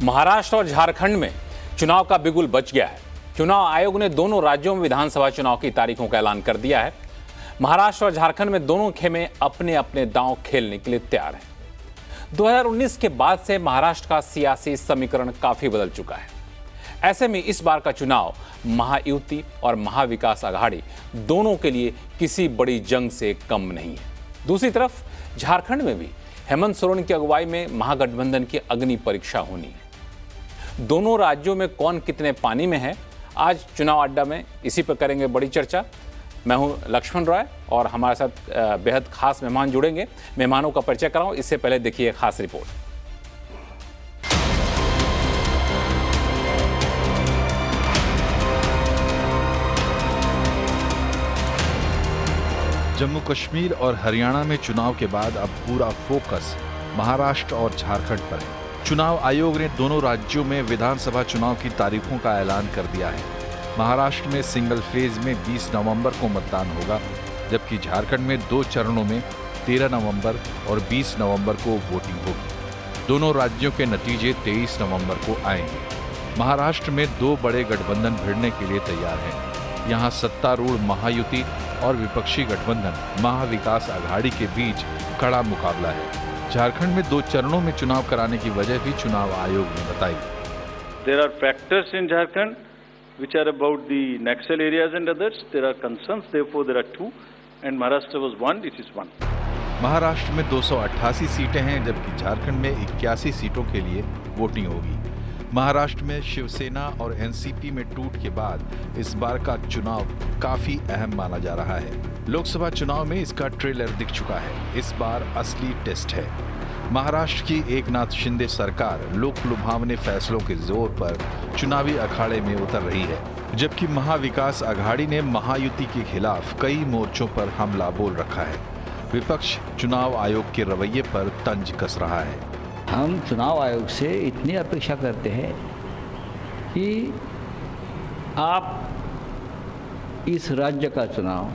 महाराष्ट्र और झारखंड में चुनाव का बिगुल बच गया है। चुनाव आयोग ने दोनों राज्यों में विधानसभा चुनाव की तारीखों का ऐलान कर दिया है। महाराष्ट्र और झारखंड में दोनों खेमे अपने अपने दांव खेलने के लिए तैयार हैं। 2019 के बाद से महाराष्ट्र का सियासी समीकरण काफी बदल चुका है। ऐसे में इस बार का चुनाव महायुति और महाविकास आघाड़ी दोनों के लिए किसी बड़ी जंग से कम नहीं है। दूसरी तरफ झारखंड में भी हेमंत सोरेन की अगुवाई में महागठबंधन की अग्नि परीक्षा होनी है। दोनों राज्यों में कौन कितने पानी में है, आज चुनाव अड्डा में इसी पर करेंगे बड़ी चर्चा। मैं हूं लक्ष्मण रॉय और हमारे साथ बेहद खास मेहमान जुड़ेंगे। मेहमानों का परिचय कराऊं इससे पहले देखिए खास रिपोर्ट। जम्मू कश्मीर और हरियाणा में चुनाव के बाद अब पूरा फोकस महाराष्ट्र और झारखंड पर है। चुनाव आयोग ने दोनों राज्यों में विधानसभा चुनाव की तारीखों का ऐलान कर दिया है। महाराष्ट्र में सिंगल फेज में 20 नवंबर को मतदान होगा, जबकि झारखंड में 2 चरणों में 13 नवंबर और 20 नवंबर को वोटिंग होगी। दोनों राज्यों के नतीजे 23 नवंबर को आएंगे। महाराष्ट्र में 2 बड़े गठबंधन भिड़ने के लिए तैयार हैं। यहाँ सत्तारूढ़ महायुति और विपक्षी गठबंधन महाविकास आघाड़ी के बीच कड़ा मुकाबला है। झारखंड में 2 चरणों में चुनाव कराने की वजह भी चुनाव आयोग ने बताई। There are factors in Jharkhand which are about the Naxal areas and others. There are concerns, therefore there are 2, and Maharashtra was 1. It is 1. Maharashtra में 288 सीटें हैं, जबकि झारखंड में 81 सीटों के लिए वोटिंग होगी। महाराष्ट्र में शिवसेना और एनसीपी में टूट के बाद इस बार का चुनाव काफी अहम माना जा रहा है। लोकसभा चुनाव में इसका ट्रेलर दिख चुका है। इस बार असली टेस्ट है। महाराष्ट्र की एकनाथ शिंदे सरकार लोक लुभावने फैसलों के जोर पर चुनावी अखाड़े में उतर रही है, जबकि महाविकास आघाड़ी ने महायुति के खिलाफ कई मोर्चों पर हमला बोल रखा है। विपक्ष चुनाव आयोग के रवैये पर तंज कस रहा है। हम चुनाव आयोग से इतनी अपेक्षा करते हैं कि आप इस राज्य का चुनाव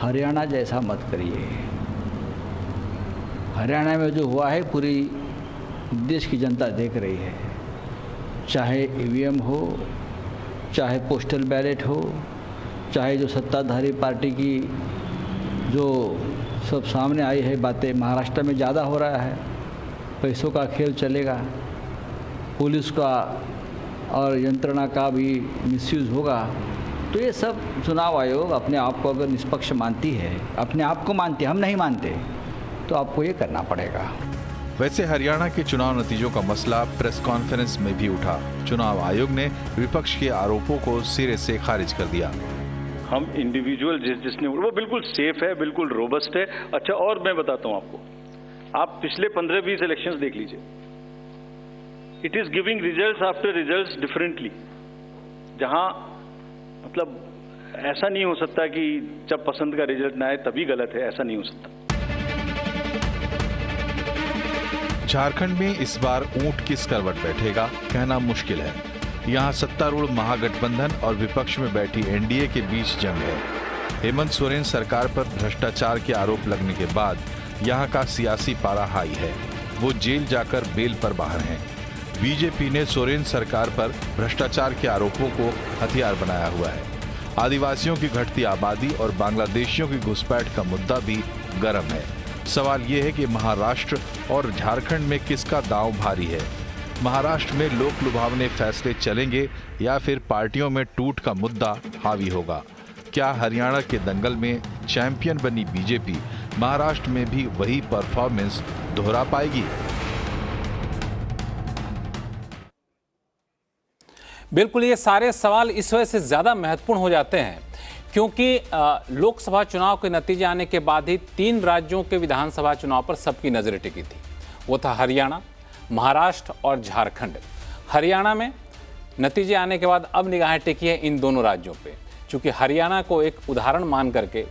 हरियाणा जैसा मत करिए। हरियाणा में जो हुआ है पूरी देश की जनता देख रही है, चाहे ईवीएम हो, चाहे पोस्टल बैलेट हो, चाहे जो सत्ताधारी पार्टी की जो सब सामने आई है बातें, महाराष्ट्र में ज़्यादा हो रहा है। पैसों का खेल चलेगा, पुलिस का और यंत्रणा का भी मिसयूज़ होगा। तो ये सब चुनाव आयोग अपने आप को अगर निष्पक्ष मानती है, अपने आप को मानती है, हम नहीं मानते, तो आपको ये करना पड़ेगा। वैसे हरियाणा के चुनाव नतीजों का मसला प्रेस कॉन्फ्रेंस में भी उठा। चुनाव आयोग ने विपक्ष के आरोपों को सिरे से खारिज कर दिया। हम इंडिविजुअल जिसने वो बिल्कुल सेफ है, बिल्कुल रोबस्ट है। अच्छा, और मैं बताता हूं आपको, आप पिछले 15-20 इलेक्शंस देख लीजिए। It is giving results after results differently. जहां मतलब ऐसा नहीं हो सकता कि जब पसंद का रिजल्ट ना आए तभी गलत है, ऐसा नहीं हो सकता। झारखंड में इस बार ऊंट किस करवट बैठेगा कहना मुश्किल है। यहाँ सत्तारूढ़ महागठबंधन और विपक्ष में बैठी एनडीए के बीच जंग है। हेमंत सोरेन सरकार पर भ्रष्टाचार के आरोप लगने के बाद यहाँ का सियासी पारा हाई है। वो जेल जाकर बेल पर बाहर हैं। बीजेपी ने सोरेन सरकार पर भ्रष्टाचार के आरोपों को हथियार बनाया हुआ है। आदिवासियों की घटती आबादी और बांग्लादेशियों की घुसपैठ का मुद्दा भी गर्म है। सवाल ये है कि महाराष्ट्र और झारखंड में किसका दांव भारी है। महाराष्ट्र में लोक लुभावने फैसले चलेंगे या फिर पार्टियों में टूट का मुद्दा हावी होगा। क्या हरियाणा के दंगल में चैंपियन बनी बीजेपी महाराष्ट्र में भी वही परफॉर्मेंस दोहरा पाएगी? बिल्कुल, ये सारे सवाल इस वजह से ज्यादा महत्वपूर्ण हो जाते हैं क्योंकि लोकसभा चुनाव के नतीजे आने के बाद ही 3 राज्यों के विधानसभा चुनाव पर सबकी नजरें टिकी थी। वो था हरियाणा, महाराष्ट्र और झारखंड। हरियाणा में नतीजे आने के बाद अब निगाहें टिकी है इन दोनों राज्यों पे। चूंकि हरियाणा को एक उदाहरण मान करके,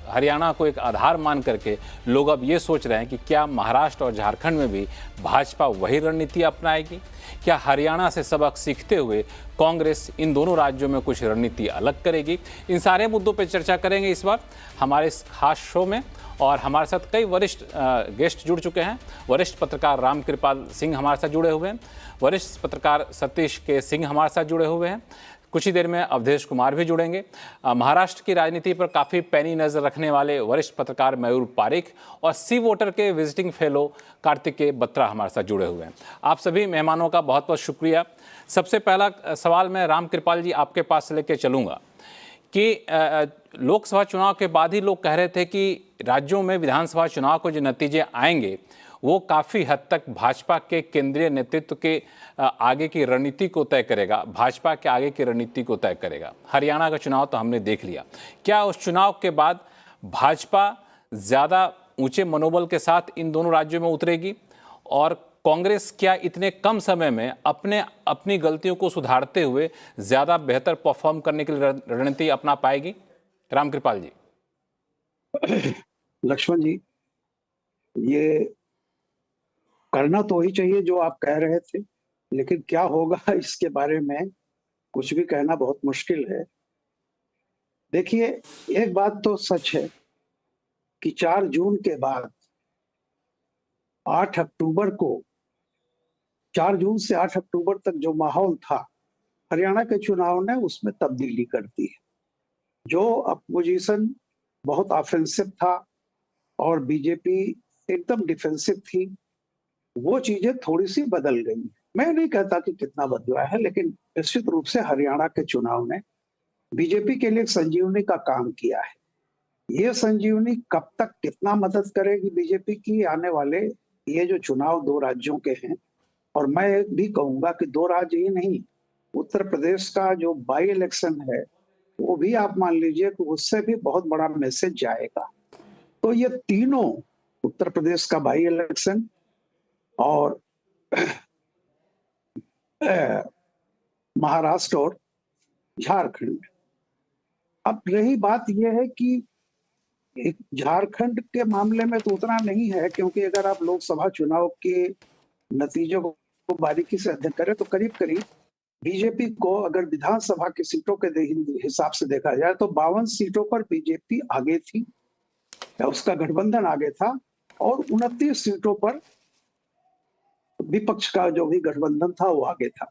हरियाणा को एक आधार मान करके लोग अब ये सोच रहे हैं कि क्या महाराष्ट्र और झारखंड में भी भाजपा वही रणनीति अपनाएगी? क्या हरियाणा से सबक सीखते हुए कांग्रेस इन दोनों राज्यों में कुछ रणनीति अलग करेगी? इन सारे मुद्दों पर चर्चा करेंगे इस बार हमारे इस खास शो में। और हमारे साथ कई वरिष्ठ गेस्ट जुड़ चुके हैं। वरिष्ठ पत्रकार रामकृपाल सिंह हमारे साथ जुड़े हुए हैं, वरिष्ठ पत्रकार सतीश के सिंह हमारे साथ जुड़े हुए हैं, कुछ ही देर में अवधेश कुमार भी जुड़ेंगे। महाराष्ट्र की राजनीति पर काफ़ी पैनी नज़र रखने वाले वरिष्ठ पत्रकार मयूर पारिक और सी वोटर के विजिटिंग फेलो कार्तिकेय बत्रा हमारे साथ जुड़े हुए हैं। आप सभी मेहमानों का बहुत बहुत शुक्रिया। सबसे पहला सवाल मैं रामकृपाल जी आपके पास से लेकर चलूँगा कि लोकसभा चुनाव के बाद ही लोग कह रहे थे कि राज्यों में विधानसभा चुनाव को जो नतीजे आएंगे वो काफ़ी हद तक भाजपा के केंद्रीय नेतृत्व के आगे की रणनीति को तय करेगा, भाजपा के आगे की रणनीति को तय करेगा। हरियाणा का चुनाव तो हमने देख लिया। क्या उस चुनाव के बाद भाजपा ज़्यादा ऊंचे मनोबल के साथ इन दोनों राज्यों में उतरेगी और कांग्रेस क्या इतने कम समय में अपनी गलतियों को सुधारते हुए ज़्यादा बेहतर परफॉर्म करने के लिए रणनीति अपना पाएगी? रामकृपाल जी। लक्ष्मण जी, ये करना तो ही चाहिए जो आप कह रहे थे, लेकिन क्या होगा इसके बारे में कुछ भी कहना बहुत मुश्किल है। देखिए, एक बात तो सच है कि 4 जून के बाद 8 अक्टूबर को, 4 जून से 8 अक्टूबर तक जो माहौल था हरियाणा के चुनाव ने उसमें तब्दीली कर दी है। जो अपोजिशन बहुत ऑफेंसिव था और बीजेपी एकदम डिफेंसिव थी, वो चीजें थोड़ी सी बदल गई। मैं नहीं कहता कि कितना बदला है, लेकिन निश्चित रूप से हरियाणा के चुनाव ने बीजेपी के लिए संजीवनी का काम किया है। ये संजीवनी कब तक कितना मदद करेगी बीजेपी की आने वाले ये जो चुनाव 2 राज्यों के हैं, और मैं भी कहूंगा कि 2 राज्य ही नहीं, उत्तर प्रदेश का जो बाई इलेक्शन है वो भी आप मान लीजिए कि उससे भी बहुत बड़ा मैसेज जाएगा। तो ये तीनों, उत्तर प्रदेश का बाई इलेक्शन और महाराष्ट्र और झारखंड। अब रही बात यह है कि झारखंड के मामले में तो उतना नहीं है, क्योंकि अगर आप लोकसभा चुनाव के नतीजों को बारीकी से अध्ययन करें तो करीब करीब बीजेपी को अगर विधानसभा की सीटों के हिसाब से देखा जाए तो 52 सीटों पर बीजेपी आगे थी, उसका गठबंधन आगे था, और 29 सीटों पर विपक्ष का जो भी गठबंधन था वो आगे था।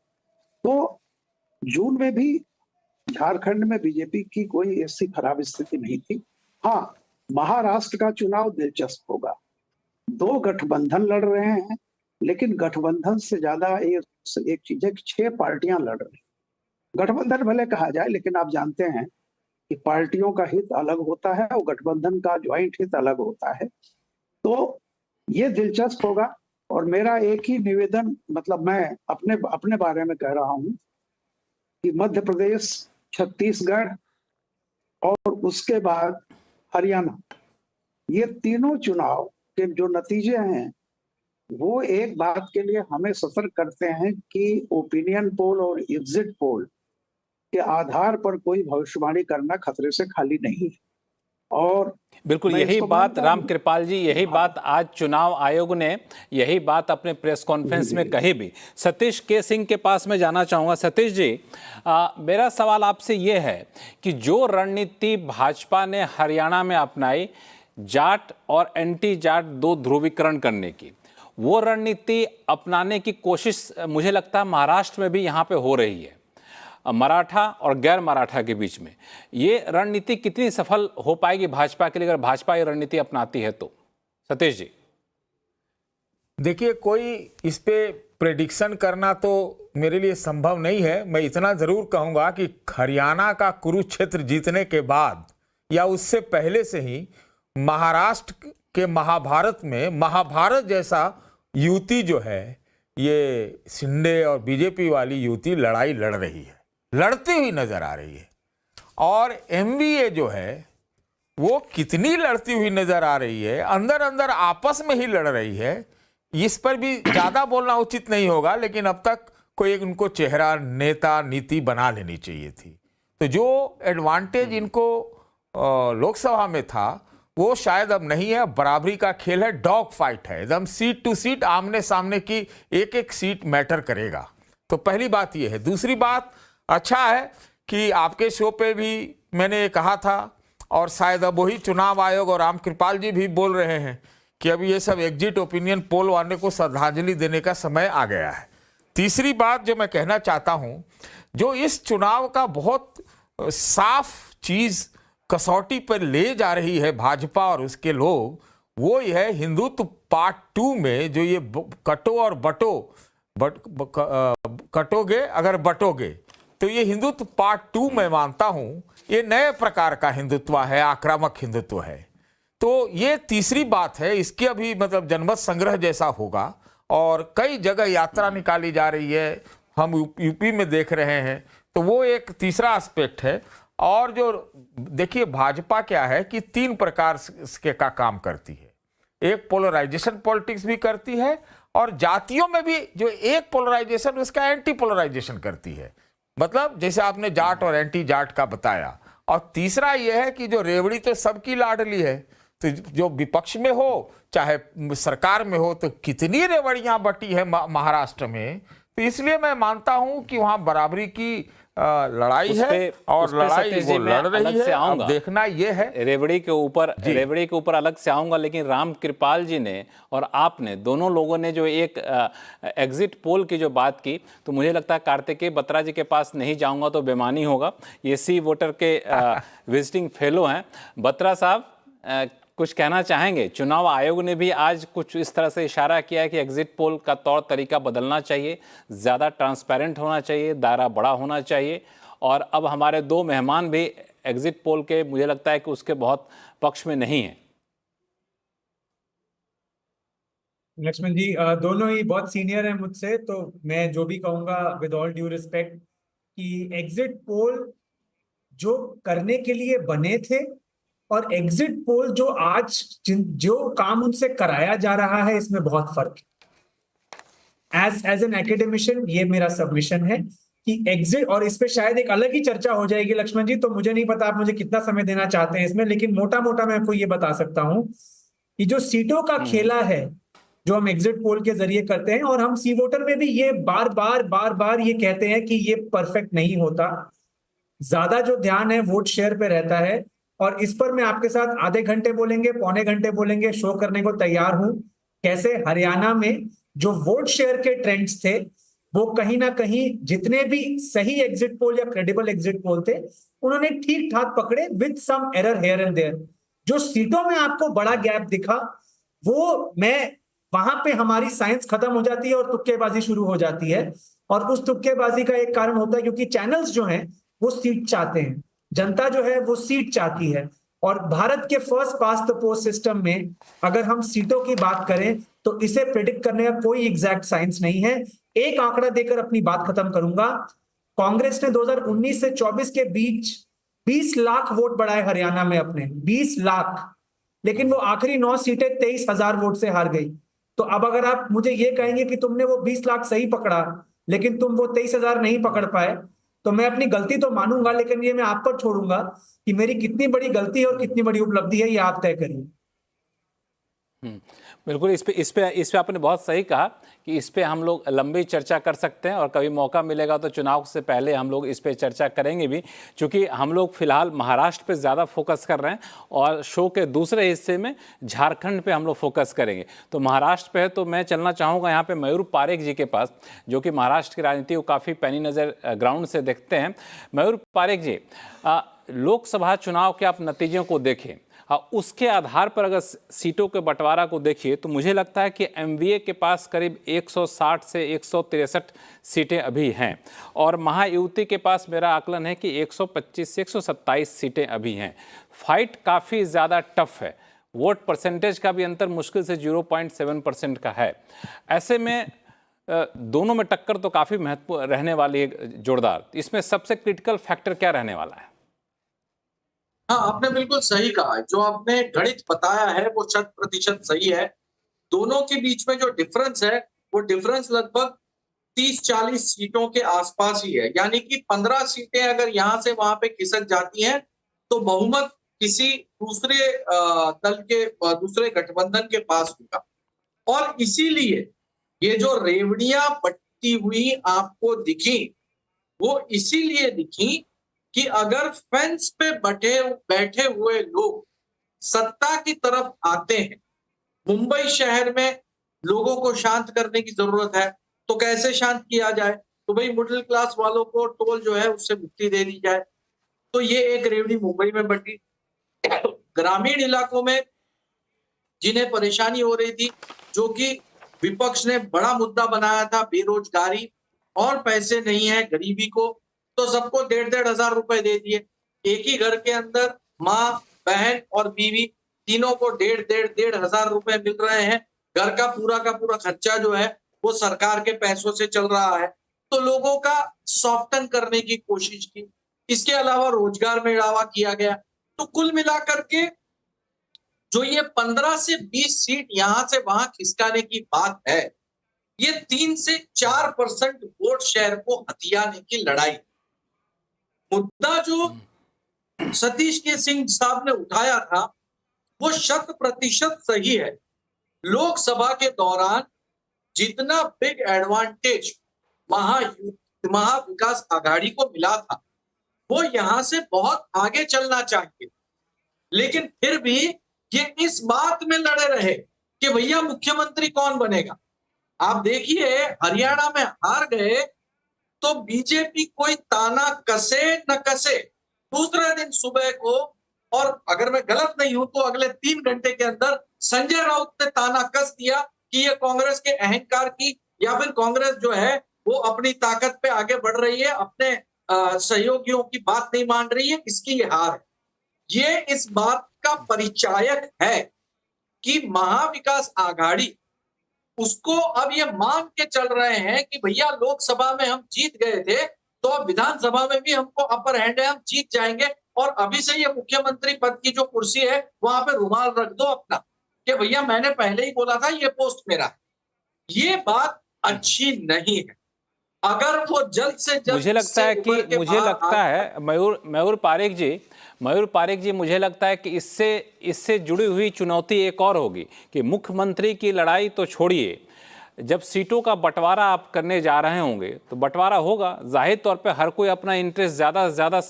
तो जून में भी झारखंड में बीजेपी की कोई ऐसी खराब स्थिति नहीं थी। हाँ, महाराष्ट्र का चुनाव दिलचस्प होगा। 2 गठबंधन लड़ रहे हैं, लेकिन गठबंधन से ज्यादा एक चीज है कि 6 पार्टियां लड़ रही हैं। गठबंधन भले कहा जाए, लेकिन आप जानते हैं कि पार्टियों का हित अलग होता है और गठबंधन का ज्वाइंट हित अलग होता है। तो ये दिलचस्प होगा। और मेरा एक ही निवेदन, मतलब मैं अपने बारे में कह रहा हूं कि मध्य प्रदेश, छत्तीसगढ़ और उसके बाद हरियाणा, ये तीनों चुनाव के जो नतीजे हैं वो एक बात के लिए हमें सतर्क करते हैं कि ओपिनियन पोल और एग्जिट पोल के आधार पर कोई भविष्यवाणी करना खतरे से खाली नहीं है। और बिल्कुल यही बात रामकृपाल जी, यही बात आज चुनाव आयोग ने यही बात अपने प्रेस कॉन्फ्रेंस में कही भी। सतीश के सिंह के पास मैं जाना चाहूँगा। सतीश जी, मेरा सवाल आपसे ये है कि जो रणनीति भाजपा ने हरियाणा में अपनाई, जाट और एंटी जाट 2 ध्रुवीकरण करने की, वो रणनीति अपनाने की कोशिश मुझे लगता है महाराष्ट्र में भी यहाँ पे हो रही है, मराठा और गैर मराठा के बीच में। ये रणनीति कितनी सफल हो पाएगी भाजपा के लिए अगर भाजपा ये रणनीति अपनाती है तो? सतीश जी। देखिए, कोई इस पे प्रेडिक्शन करना तो मेरे लिए संभव नहीं है। मैं इतना जरूर कहूंगा कि हरियाणा का कुरुक्षेत्र जीतने के बाद या उससे पहले से ही महाराष्ट्र के महाभारत में महाभारत जैसा युति जो है, ये शिंदे और बीजेपी वाली युति लड़ाई लड़ रही है, लड़ती हुई नजर आ रही है। और एमवीए जो है वो कितनी लड़ती हुई नजर आ रही है, अंदर अंदर आपस में ही लड़ रही है। इस पर भी ज्यादा बोलना उचित नहीं होगा, लेकिन अब तक कोई उनको चेहरा, नेता, नीति बना लेनी चाहिए थी। तो जो एडवांटेज इनको लोकसभा में था वो शायद अब नहीं है। बराबरी का खेल है, डॉग फाइट है, एकदम सीट टू सीट, आमने सामने की एक एक सीट मैटर करेगा। तो पहली बात ये है। दूसरी बात, अच्छा है कि आपके शो पे भी मैंने कहा था, और शायद अब वही चुनाव आयोग और राम कृपाल जी भी बोल रहे हैं कि अब ये सब एग्जिट ओपिनियन पोल वाले को श्रद्धांजलि देने का समय आ गया है। तीसरी बात जो मैं कहना चाहता हूं, जो इस चुनाव का बहुत साफ चीज कसौटी पर ले जा रही है भाजपा और उसके लोग, वो यह है हिंदुत्व पार्ट 2 में जो ये कटो और बटो कटोगे अगर बटोगे, तो ये हिंदुत्व पार्ट 2 मैं मानता हूं ये नए प्रकार का हिंदुत्व है, आक्रामक हिंदुत्व है। तो ये तीसरी बात है, इसकी अभी मतलब जनमत संग्रह जैसा होगा और कई जगह यात्रा निकाली जा रही है, हम यूपी में देख रहे हैं, तो वो एक तीसरा एस्पेक्ट है। और जो देखिए भाजपा क्या है कि 3 प्रकार के का काम करती है। एक पोलराइजेशन पॉलिटिक्स भी करती है और जातियों में भी जो एक पोलराइजेशन उसका एंटी पोलराइजेशन करती है, मतलब जैसे आपने जाट और एंटी जाट का बताया। और तीसरा यह है कि जो रेवड़ी तो सबकी लाडली है, तो जो विपक्ष में हो चाहे सरकार में हो, तो कितनी रेवड़ियां बटी है महाराष्ट्र में। तो इसलिए मैं मानता हूं कि वहां बराबरी की लड़ाई है और लड़ाई वो लड़ रही है। अब देखना ये है, रेवड़ी के ऊपर अलग से आऊंगा, लेकिन राम कृपाल जी ने और आपने दोनों लोगों ने जो एक एग्जिट पोल की जो बात की, तो मुझे लगता है कार्तिकेय बत्रा जी के पास नहीं जाऊंगा तो बेमानी होगा। ये सी वोटर के विजिटिंग फेलो हैं। बत्रा साहब कुछ कहना चाहेंगे? चुनाव आयोग ने भी आज कुछ इस तरह से इशारा किया है कि एग्जिट पोल का तौर तरीका बदलना चाहिए, ज़्यादा ट्रांसपेरेंट होना चाहिए, दायरा बड़ा होना चाहिए। और अब हमारे 2 मेहमान भी एग्जिट पोल के मुझे लगता है कि उसके बहुत पक्ष में नहीं है। लक्ष्मण जी दोनों ही बहुत सीनियर हैं मुझसे, तो मैं जो भी कहूंगा विद ऑल ड्यू रिस्पेक्ट कि एग्जिट पोल जो करने के लिए बने थे और एग्जिट पोल जो आज जो काम उनसे कराया जा रहा है, इसमें बहुत फर्क है। एज एन एकेडमिशियन ये मेरा सबमिशन है कि एग्जिट, और इस पे शायद एक अलग ही चर्चा हो जाएगी लक्ष्मण जी, तो मुझे नहीं पता आप मुझे कितना समय देना चाहते हैं इसमें, लेकिन मोटा मोटा मैं आपको ये बता सकता हूं कि जो सीटों का खेला है जो हम एग्जिट पोल के जरिए करते हैं, और हम सी वोटर में भी ये बार बार ये कहते हैं कि ये परफेक्ट नहीं होता। ज्यादा जो ध्यान है वोट शेयर पे रहता है, और इस पर मैं आपके साथ आधे घंटे बोलेंगे, पौने घंटे बोलेंगे, शो करने को तैयार हूं। कैसे हरियाणा में जो वोट शेयर के ट्रेंड्स थे वो कहीं ना कहीं जितने भी सही एग्जिट पोल या क्रेडिबल एग्जिट पोल थे उन्होंने ठीक ठाक पकड़े with some error here and there. जो सीटों में आपको बड़ा गैप दिखा वो वहां पे हमारी साइंस खत्म हो जाती है और तुक्केबाजी शुरू हो जाती है। और उस तुक्केबाजी का एक कारण होता है क्योंकि चैनल्स जो हैं वो सीट चाहते हैं, जनता जो है वो सीट चाहती है। और भारत के first past the post system में अगर हम सीटों की बात करें तो इसे प्रेडिक्ट करने का कोई एग्जैक्ट साइंस नहीं है। एक आंकड़ा देकर अपनी बात खत्म करूंगा। कांग्रेस ने 2019 से 24 के बीच 20 लाख वोट बढ़ाए हरियाणा में अपने, 20 लाख, लेकिन वो आखिरी 9 सीटें 23,000 वोट से हार गई। तो अब अगर आप मुझे ये कहेंगे कि तुमने वो 20 लाख सही पकड़ा लेकिन तुम वो 23,000 नहीं पकड़ पाए, तो मैं अपनी गलती तो मानूंगा, लेकिन ये मैं आप पर छोड़ूंगा कि मेरी कितनी बड़ी गलती है और कितनी बड़ी उपलब्धि है, ये आप तय करिए। बिल्कुल, इस पे आपने बहुत सही कहा कि इस पे हम लोग लंबी चर्चा कर सकते हैं और कभी मौका मिलेगा तो चुनाव से पहले हम लोग इस पे चर्चा करेंगे भी, क्योंकि हम लोग फिलहाल महाराष्ट्र पे ज़्यादा फोकस कर रहे हैं और शो के दूसरे हिस्से में झारखंड पे हम लोग फोकस करेंगे। तो महाराष्ट्र पे है तो मैं चलना चाहूँगा यहाँ पे मयूर पारेख जी के पास, जो कि महाराष्ट्र की राजनीति को काफ़ी पैनी नज़र ग्राउंड से देखते हैं। मयूर पारेख जी, लोकसभा चुनाव के आप नतीजों को देखें, उसके आधार पर अगर सीटों के बंटवारा को देखिए तो मुझे लगता है कि एमवीए के पास करीब 160 से 163 सीटें अभी हैं और महायुति के पास मेरा आकलन है कि 125 से 127 सीटें अभी हैं। फाइट काफ़ी ज़्यादा टफ है, वोट परसेंटेज का भी अंतर मुश्किल से 0.7% का है। ऐसे में दोनों में टक्कर तो काफ़ी महत्वपूर्ण रहने वाली है, जोरदार। इसमें सबसे क्रिटिकल फैक्टर क्या रहने वाला है? हाँ, आपने बिल्कुल सही कहा। जो आपने गणित बताया है वो 100% सही है। दोनों के बीच में जो डिफरेंस है वो डिफरेंस लगभग 30-40 सीटों के आसपास ही है, यानी कि 15 सीटें अगर यहां से वहां पे खिसक जाती हैं तो बहुमत किसी दूसरे दल के दूसरे गठबंधन के पास होगा। और इसीलिए ये जो रेवड़ियां बटती हुई आपको दिखी, वो इसीलिए दिखी कि अगर फेंस पे बैठे हुए लोग सत्ता की तरफ आते हैं, मुंबई शहर में लोगों को शांत करने की जरूरत है, तो कैसे शांत किया जाए? तो भाई मिडिल क्लास वालों को टोल जो है उससे मुक्ति दे दी जाए। तो ये एक रेवड़ी मुंबई में बटी। ग्रामीण इलाकों में जिन्हें परेशानी हो रही थी, जो कि विपक्ष ने बड़ा मुद्दा बनाया था, बेरोजगारी और पैसे नहीं है गरीबी को, तो सबको 1,500 रुपए दे दिए। एक ही घर के अंदर माँ, बहन और बीवी तीनों को 1,500 रुपए मिल रहे हैं। घर का पूरा खर्चा जो है वो सरकार के पैसों से चल रहा है। तो लोगों का सॉफ्टन करने की कोशिश की। इसके अलावा रोजगार में बढ़ावा किया गया। तो कुल मिलाकर के जो ये 15 से 20 सीट यहां से वहां खिसकाने की बात है, ये 3 से 4% वोट शेयर को हथियाने की लड़ाई। मुद्दा जो सतीश के सिंह साहब ने उठाया था वो 100% सही है। लोकसभा के दौरान जितना बिग एडवांटेज महाविकास आघाड़ी को मिला था, वो यहां से बहुत आगे चलना चाहिए। लेकिन फिर भी ये इस बात में लड़े रहे कि भैया मुख्यमंत्री कौन बनेगा। आप देखिए हरियाणा में हार गए तो बीजेपी कोई ताना कसे न कसे, दूसरे दिन सुबह को, और अगर मैं गलत नहीं हूं तो अगले 3 घंटे के अंदर संजय राउत ने ताना कस दिया कि ये कांग्रेस के अहंकार की, या फिर कांग्रेस जो है वो अपनी ताकत पे आगे बढ़ रही है, अपने सहयोगियों की बात नहीं मान रही है, इसकी ये हार है। ये इस बात का परिचायक है कि महाविकास आघाड़ी उसको अब ये मान के चल रहे हैं कि भैया लोकसभा में हम जीत गए थे तो अब विधानसभा में भी हमको अपर हैंड है, हम जीत जाएंगे, और अभी से ये मुख्यमंत्री पद की जो कुर्सी है वहां पे रुमाल रख दो अपना कि भैया मैंने पहले ही बोला था ये पोस्ट मेरा है। ये बात अच्छी नहीं है। अगर वो जल्द से जल्द मुझे लगता है मयूर पारेख जी मुझे लगता है कि इससे जुड़ी हुई चुनौती एक और होगी कि मुख्यमंत्री की लड़ाई तो छोड़िए, जब सीटों का बंटवारा आप करने जा रहे होंगे तो बंटवारा होगा, जाहिर तौर पे हर कोई अपना इंटरेस्ट ज़्यादा से ज़्यादा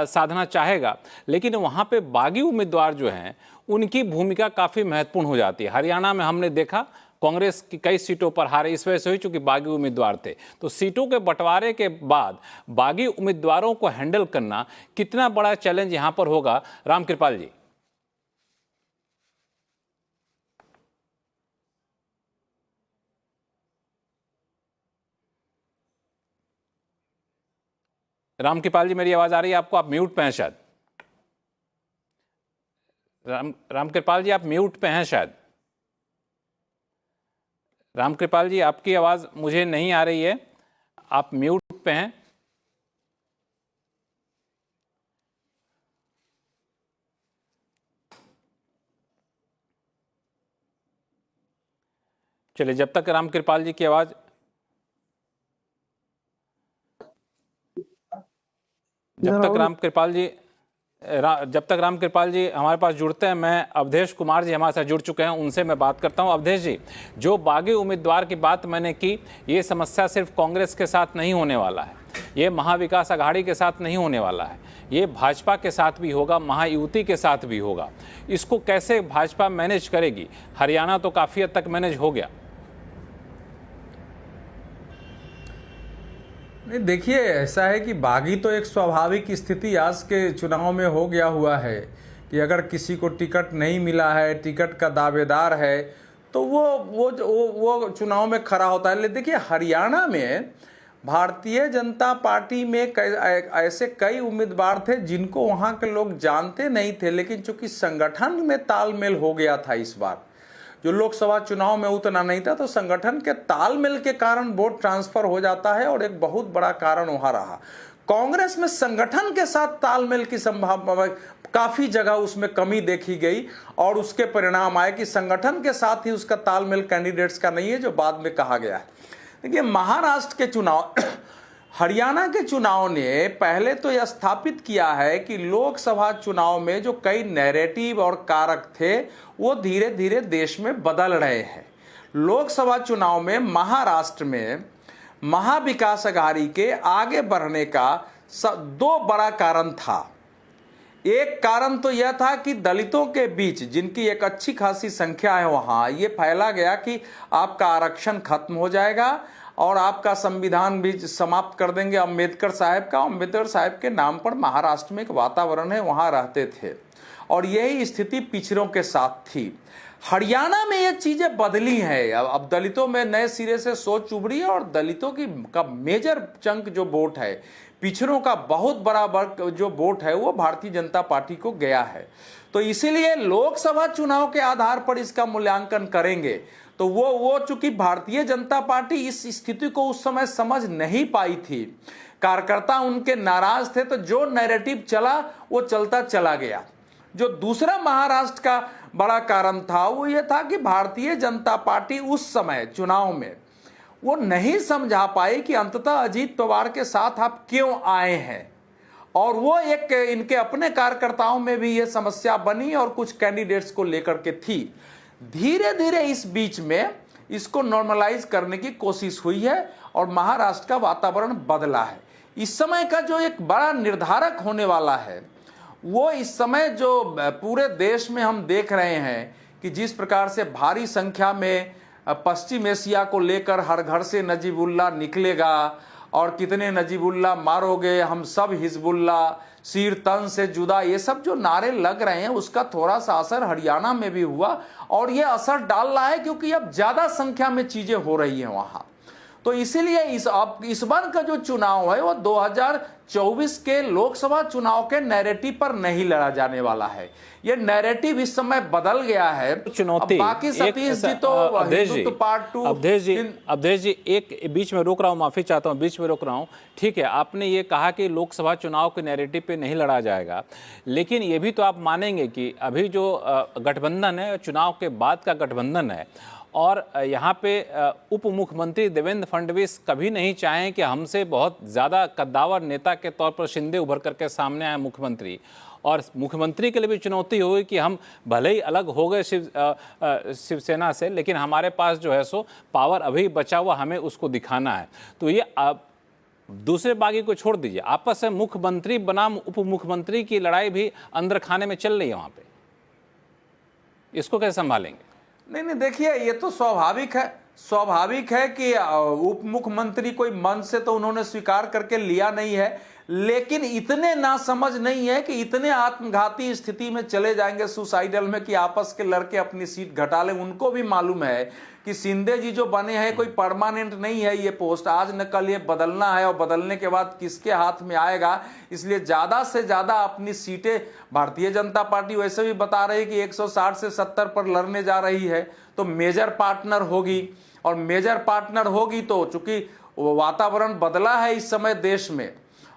साधना चाहेगा, लेकिन वहाँ पे बागी उम्मीदवार जो हैं उनकी भूमिका काफ़ी महत्वपूर्ण हो जाती है। हरियाणा में हमने देखा कांग्रेस की कई सीटों पर हारे इस वजह से हुई चूंकि बागी उम्मीदवार थे। तो सीटों के बंटवारे के बाद बागी उम्मीदवारों को हैंडल करना कितना बड़ा चैलेंज यहां पर होगा, रामकृपाल जी? रामकृपाल जी मेरी आवाज आ रही है आपको? आप म्यूट पे हैं शायद। रामकृपाल जी आप म्यूट पे हैं शायद। रामकृपाल जी आपकी आवाज मुझे नहीं आ रही है, आप म्यूट पे हैं। चलिए जब तक रामकृपाल जी की आवाज जब तक रामकृपाल जी हमारे पास जुड़ते हैं, मैं अवधेश कुमार जी हमारे साथ जुड़ चुके हैं, उनसे मैं बात करता हूं। अवधेश जी, जो बागी उम्मीदवार की बात मैंने की, ये समस्या सिर्फ कांग्रेस के साथ नहीं होने वाला है, ये महाविकास आघाड़ी के साथ नहीं होने वाला है, ये भाजपा के साथ भी होगा, महायुति के साथ भी होगा। इसको कैसे भाजपा मैनेज करेगी? हरियाणा तो काफ़ी हद तक मैनेज हो गया। नहीं, देखिए ऐसा है कि बागी तो एक स्वाभाविक स्थिति आज के चुनाव में हो गया हुआ है कि अगर किसी को टिकट नहीं मिला है, टिकट का दावेदार है, तो वो चुनाव में खड़ा होता है। लेकिन देखिए हरियाणा में भारतीय जनता पार्टी में ऐसे कई उम्मीदवार थे जिनको वहाँ के लोग जानते नहीं थे, लेकिन चूंकि संगठन में तालमेल हो गया था, इस बार जो लोकसभा चुनाव में उतना नहीं था, तो संगठन के तालमेल के कारण वोट ट्रांसफर हो जाता है, और एक बहुत बड़ा कारण वहां रहा। कांग्रेस में संगठन के साथ तालमेल की संभावना काफी जगह उसमें कमी देखी गई, और उसके परिणाम आए कि संगठन के साथ ही उसका तालमेल कैंडिडेट्स का नहीं है, जो बाद में कहा गया है। देखिए महाराष्ट्र के चुनाव हरियाणा के चुनाव ने पहले तो यह स्थापित किया है कि लोकसभा चुनाव में जो कई नैरेटिव और कारक थे वो धीरे धीरे देश में बदल रहे हैं। लोकसभा चुनाव में महाराष्ट्र में महाविकास अघाड़ी के आगे बढ़ने का दो बड़ा कारण था। एक कारण तो यह था कि दलितों के बीच, जिनकी एक अच्छी खासी संख्या है वहाँ, ये फैला गया कि आपका आरक्षण खत्म हो जाएगा और आपका संविधान भी समाप्त कर देंगे अम्बेडकर साहब का। अम्बेडकर साहब के नाम पर महाराष्ट्र में एक वातावरण है, वहाँ रहते थे और यही स्थिति पिछड़ों के साथ थी। हरियाणा में ये चीजें बदली हैं। अब दलितों में नए सिरे से सोच उभरी है और दलितों का मेजर चंक जो वोट है, पिछड़ों का बहुत बड़ा वर्ग जो वोट है वो भारतीय जनता पार्टी को गया है। तो इसीलिए लोकसभा चुनाव के आधार पर इसका मूल्यांकन करेंगे तो वो चूंकि भारतीय जनता पार्टी इस स्थिति को उस समय समझ नहीं पाई थी, कार्यकर्ता उनके नाराज थे, तो जो नैरेटिव चला वो चलता चला गया। जो दूसरा महाराष्ट्र का बड़ा कारण था वो ये था कि भारतीय जनता पार्टी उस समय चुनाव में वो नहीं समझा पाई कि अंततः अजीत पवार के साथ आप क्यों आए हैं, और वो एक इनके अपने कार्यकर्ताओं में भी ये समस्या बनी और कुछ कैंडिडेट्स को लेकर के थी। धीरे धीरे इस बीच में इसको नॉर्मलाइज करने की कोशिश हुई है और महाराष्ट्र का वातावरण बदला है। इस समय का जो एक बड़ा निर्धारक होने वाला है वो इस समय जो पूरे देश में हम देख रहे हैं कि जिस प्रकार से भारी संख्या में पश्चिम एशिया को लेकर हर घर से नजीबुल्ला निकलेगा और कितने नजीबुल्ला मारोगे, हम सब हिजबुल्ला, सिर तन से जुदा, ये सब जो नारे लग रहे हैं उसका थोड़ा सा असर हरियाणा में भी हुआ और ये असर डाल रहा है क्योंकि अब ज्यादा संख्या में चीजें हो रही हैं वहां। तो इसीलिए इस बार का जो चुनाव है वो 2024 के लोकसभा चुनाव के नैरेटिव पर नहीं लड़ा जाने वाला है। ये नैरेटिव इस समय बदल गया है। चुनौती बाकी सतीश जी तो हिंदुत्व पार्ट 2। अवधेश जी एक बीच में रोक रहा हूँ, माफी चाहता हूँ, बीच में रोक रहा हूँ। ठीक है, आपने ये कहा कि लोकसभा चुनाव के नैरेटिव पे नहीं लड़ा जाएगा, लेकिन ये भी तो आप मानेंगे कि अभी जो गठबंधन है, चुनाव के बाद का गठबंधन है, और यहाँ पे उप मुख्यमंत्री देवेंद्र फडणवीस कभी नहीं चाहें कि हमसे बहुत ज़्यादा कद्दावर नेता के तौर पर शिंदे उभर करके सामने आए मुख्यमंत्री, और मुख्यमंत्री के लिए भी चुनौती होगी कि हम भले ही अलग हो गए शिवसेना से, लेकिन हमारे पास जो है सो पावर अभी बचा हुआ, हमें उसको दिखाना है। तो ये दूसरे बागी को छोड़ दीजिए, आपस में मुख्यमंत्री बनाम उप मुख्यमंत्री की लड़ाई भी अंदर खाने में चल रही है वहाँ पे, इसको कैसे संभालेंगे? नहीं, देखिए ये तो स्वाभाविक है कि उप मुख्यमंत्री कोई मन से तो उन्होंने स्वीकार करके लिया नहीं है, लेकिन इतने नासमझ नहीं है कि इतने आत्मघाती स्थिति में चले जाएंगे सुसाइडल में कि आपस के लड़के अपनी सीट घटा लें। उनको भी मालूम है कि शिंदे जी जो बने हैं कोई परमानेंट नहीं है, ये पोस्ट आज न कल ये बदलना है और बदलने के बाद किसके हाथ में आएगा, इसलिए ज्यादा से ज्यादा अपनी सीटें भारतीय जनता पार्टी वैसे भी बता रही है कि 160 से 70 पर लड़ने जा रही है, तो मेजर पार्टनर होगी, और मेजर पार्टनर होगी तो चूंकि वातावरण बदला है इस समय देश में,